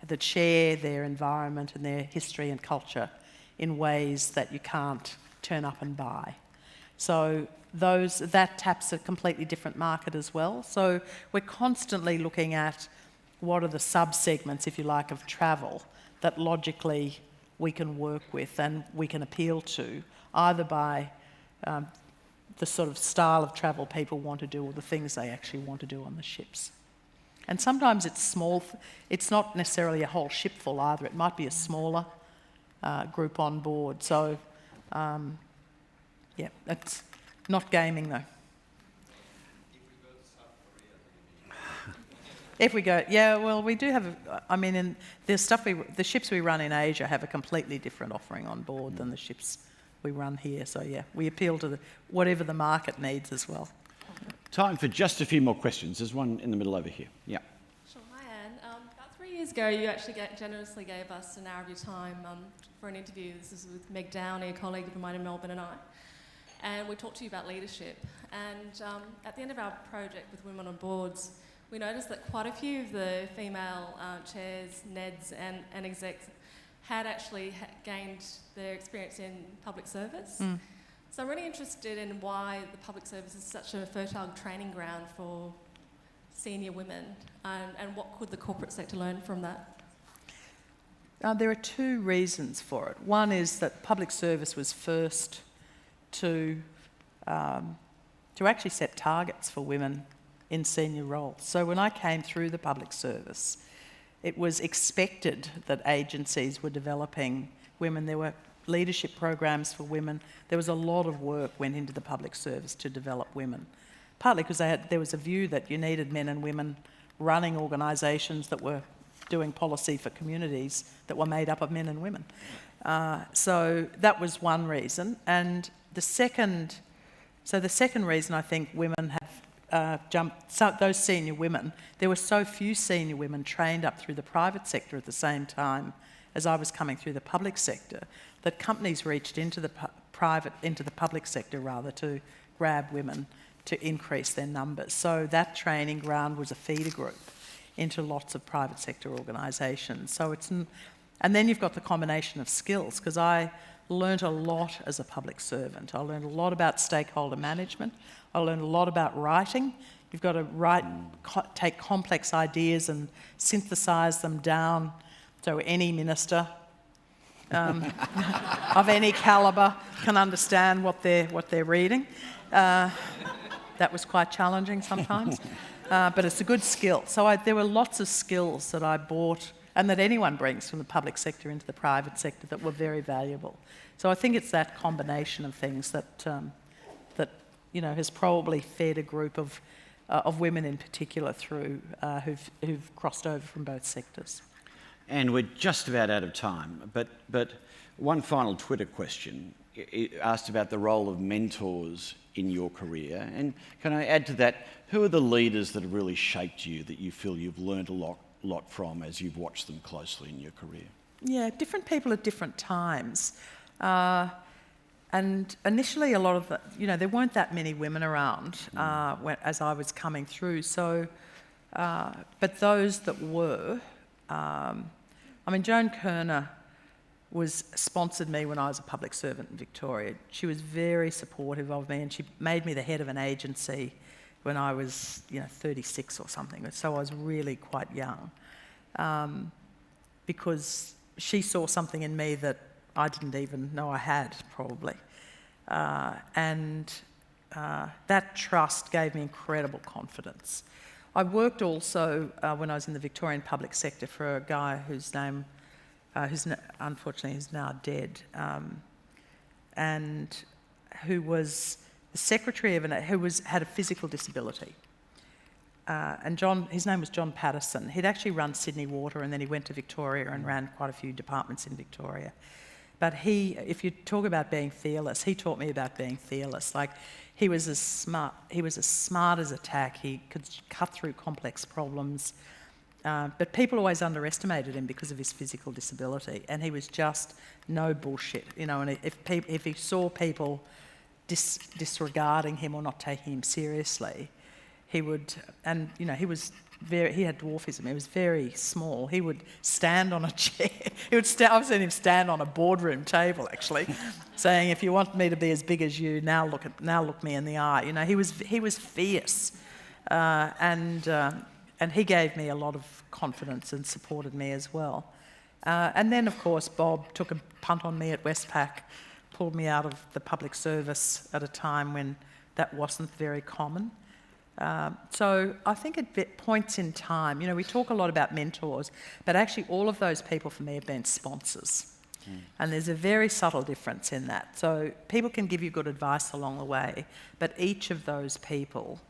that share their environment and their history and culture in ways that you can't turn up and buy. So that taps a completely different market as well. So we're constantly looking at what are the sub-segments, if you like, of travel that logically we can work with and we can appeal to, either by the sort of style of travel people want to do or the things they actually want to do on the ships. And sometimes it's small, it's not necessarily a whole ship full either, it might be a smaller group on board. So, yeah, that's not gaming though. If we go, yeah, well, we do have, the ships we run in Asia have a completely different offering on board than the ships we run here. So yeah, we appeal to whatever the market needs as well. Time for just a few more questions. There's one in the middle over here. Yeah. Sure. Hi, Anne. About 3 years ago, you actually generously gave us an hour of your time for an interview. This is with Meg Downey, a colleague of mine in Melbourne, and I. And we talked to you about leadership. And at the end of our project with Women on Boards, we noticed that quite a few of the female chairs, NEDs and execs had actually gained their experience in public service. Mm. So I'm really interested in why the public service is such a fertile training ground for senior women, and what could the corporate sector learn from that? There are two reasons for it. One is that public service was first to actually set targets for women in senior roles. So when I came through the public service, it was expected that agencies were developing women. There were leadership programs for women. There was a lot of work went into the public service to develop women, partly because there was a view that you needed men and women running organisations that were doing policy for communities that were made up of men and women. So that was one reason. And the second reason I think women have those senior women, there were so few senior women trained up through the private sector at the same time as I was coming through the public sector, that companies reached into the public sector rather to grab women to increase their numbers. So that training ground was a feeder group into lots of private sector organisations. So and then you've got the combination of skills, because I learnt a lot as a public servant. I learned a lot about stakeholder management. I learned a lot about writing. You've got to take complex ideas and synthesise them down so any minister of any calibre can understand what they're reading. That was quite challenging sometimes, but it's a good skill. So there were lots of skills that I brought and that anyone brings from the public sector into the private sector that were very valuable. So I think it's that combination of things that has probably fed a group of women in particular through who've crossed over from both sectors. And we're just about out of time, but one final Twitter question. It asked about the role of mentors in your career. And can I add to that, who are the leaders that have really shaped you, that you feel you've learned a lot from as you've watched them closely in your career? Yeah, different people at different times. And initially, a lot of there weren't that many women around as I was coming through. So, but those that were, Joan Kerner sponsored me when I was a public servant in Victoria. She was very supportive of me, and she made me the head of an agency when I was 36 or something. So I was really quite young, because she saw something in me that I didn't even know I had, probably. And that trust gave me incredible confidence. I worked also, when I was in the Victorian public sector, for a guy whose name, unfortunately is now dead, and who was the secretary of had a physical disability. And his name was John Patterson. He'd actually run Sydney Water, and then he went to Victoria and ran quite a few departments in Victoria. But if you talk about being fearless, he taught me about being fearless. Like, he was as smart as a tack. He could cut through complex problems. But people always underestimated him because of his physical disability. And he was just no bullshit, and if he saw people disregarding him or not taking him seriously, he would, and he was he had dwarfism. He was very small. He would stand on a chair. I've seen him stand on a boardroom table, actually, saying, "If you want me to be as big as you, now look me in the eye." He was fierce, and he gave me a lot of confidence and supported me as well. And then, of course, Bob took a punt on me at Westpac, pulled me out of the public service at a time when that wasn't very common. So I think at points in time, you know, we talk a lot about mentors, but actually all of those people for me have been sponsors. And there's a very subtle difference in that. So people can give you good advice along the way, but each of those people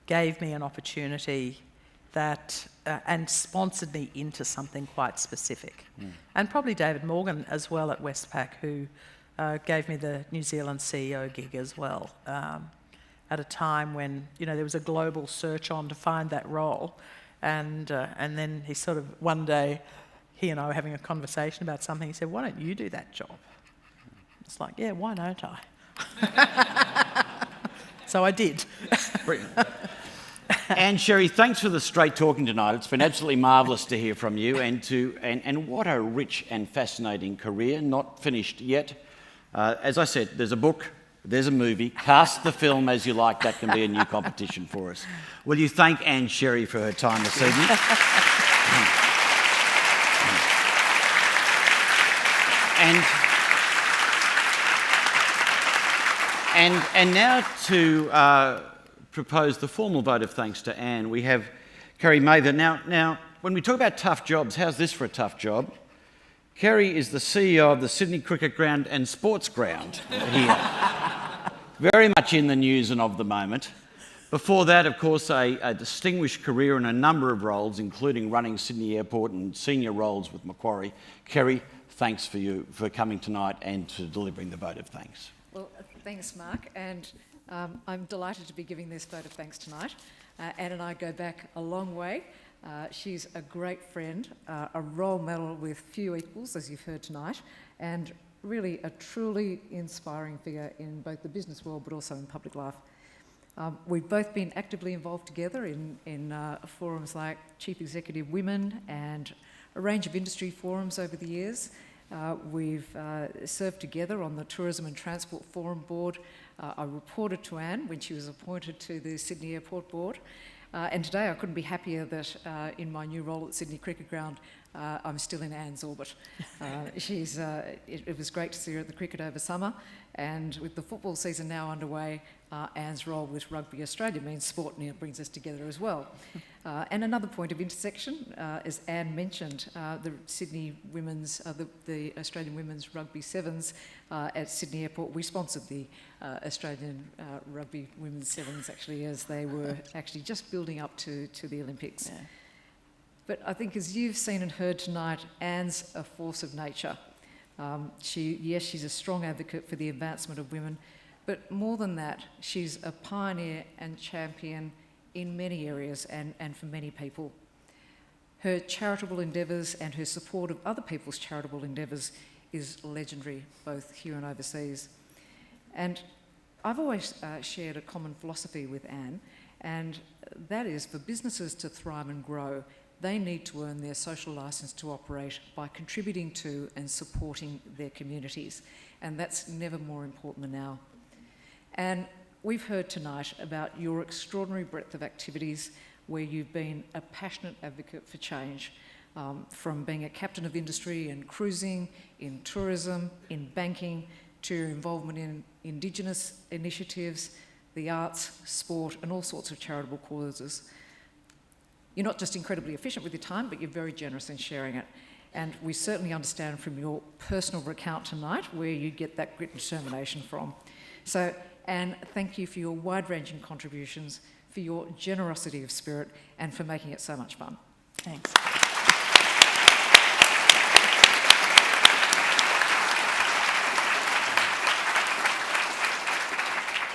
gave me an opportunity that and sponsored me into something quite specific. And probably David Morgan as well at Westpac, who gave me the New Zealand CEO gig as well, at a time when, you know, there was a global search on to find that role. And then he sort of, one day, he and I were having a conversation about something. He said, "Why don't you do that job?" It's like, yeah, why don't I? So I did. Brilliant. And Sherry, thanks for the straight talking tonight. It's been absolutely marvellous to hear from you, and what a rich and fascinating career, not finished yet. As I said, there's a book, there's a movie. Cast the film as you like. That can be a new competition for us. Will you thank Anne Sherry for her time this evening? And now to propose the formal vote of thanks to Anne, we have Kerry Mather. Now, when we talk about tough jobs, how's this for a tough job? Kerry is the CEO of the Sydney Cricket Ground and Sports Ground here. Very much in the news and of the moment. Before that, of course, a distinguished career in a number of roles, including running Sydney Airport and senior roles with Macquarie. Kerry, thanks for coming tonight and for delivering the vote of thanks. Well, thanks, Mark, and I'm delighted to be giving this vote of thanks tonight. Anne and I go back a long way. She's a great friend, a role model with few equals, as you've heard tonight, and really a truly inspiring figure in both the business world but also in public life. We've both been actively involved together in forums like Chief Executive Women and a range of industry forums over the years. We've served together on the Tourism and Transport Forum Board. I reported to Anne when she was appointed to the Sydney Airport Board. And today I couldn't be happier that in my new role at Sydney Cricket Ground, I'm still in Anne's orbit. It was great to see her at the cricket over summer, and with the football season now underway, Anne's role with Rugby Australia means sport now brings us together as well. And another point of intersection, as Anne mentioned, the Sydney Women's, the Australian Women's Rugby Sevens at Sydney Airport. We sponsored the Australian Rugby Women's Sevens actually, as they were actually just building up to the Olympics. Yeah. But I think, as you've seen and heard tonight, Anne's a force of nature. She's a strong advocate for the advancement of women, but more than that, she's a pioneer and champion in many areas and for many people. Her charitable endeavours and her support of other people's charitable endeavours is legendary, both here and overseas. And I've always shared a common philosophy with Anne, and that is for businesses to thrive and grow, they need to earn their social licence to operate by contributing to and supporting their communities. And that's never more important than now. And we've heard tonight about your extraordinary breadth of activities where you've been a passionate advocate for change, from being a captain of industry in cruising, in tourism, in banking, to your involvement in Indigenous initiatives, the arts, sport, and all sorts of charitable causes. You're not just incredibly efficient with your time, but you're very generous in sharing it. And we certainly understand from your personal recount tonight where you get that grit and determination from. So, Anne, thank you for your wide-ranging contributions, for your generosity of spirit, and for making it so much fun. Thanks.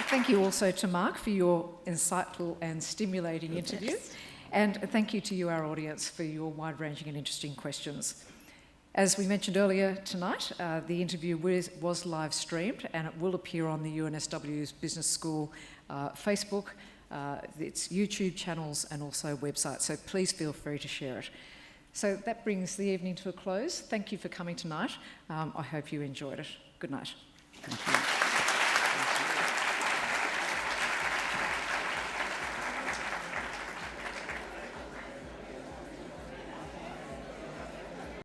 Thank you also to Mark for your insightful and stimulating interview. And thank you to you, our audience, for your wide-ranging and interesting questions. As we mentioned earlier tonight, the interview was live streamed and it will appear on the UNSW's Business School Facebook, its YouTube channels and also website, so please feel free to share it. So that brings the evening to a close. Thank you for coming tonight. I hope you enjoyed it. Good night. Thank you.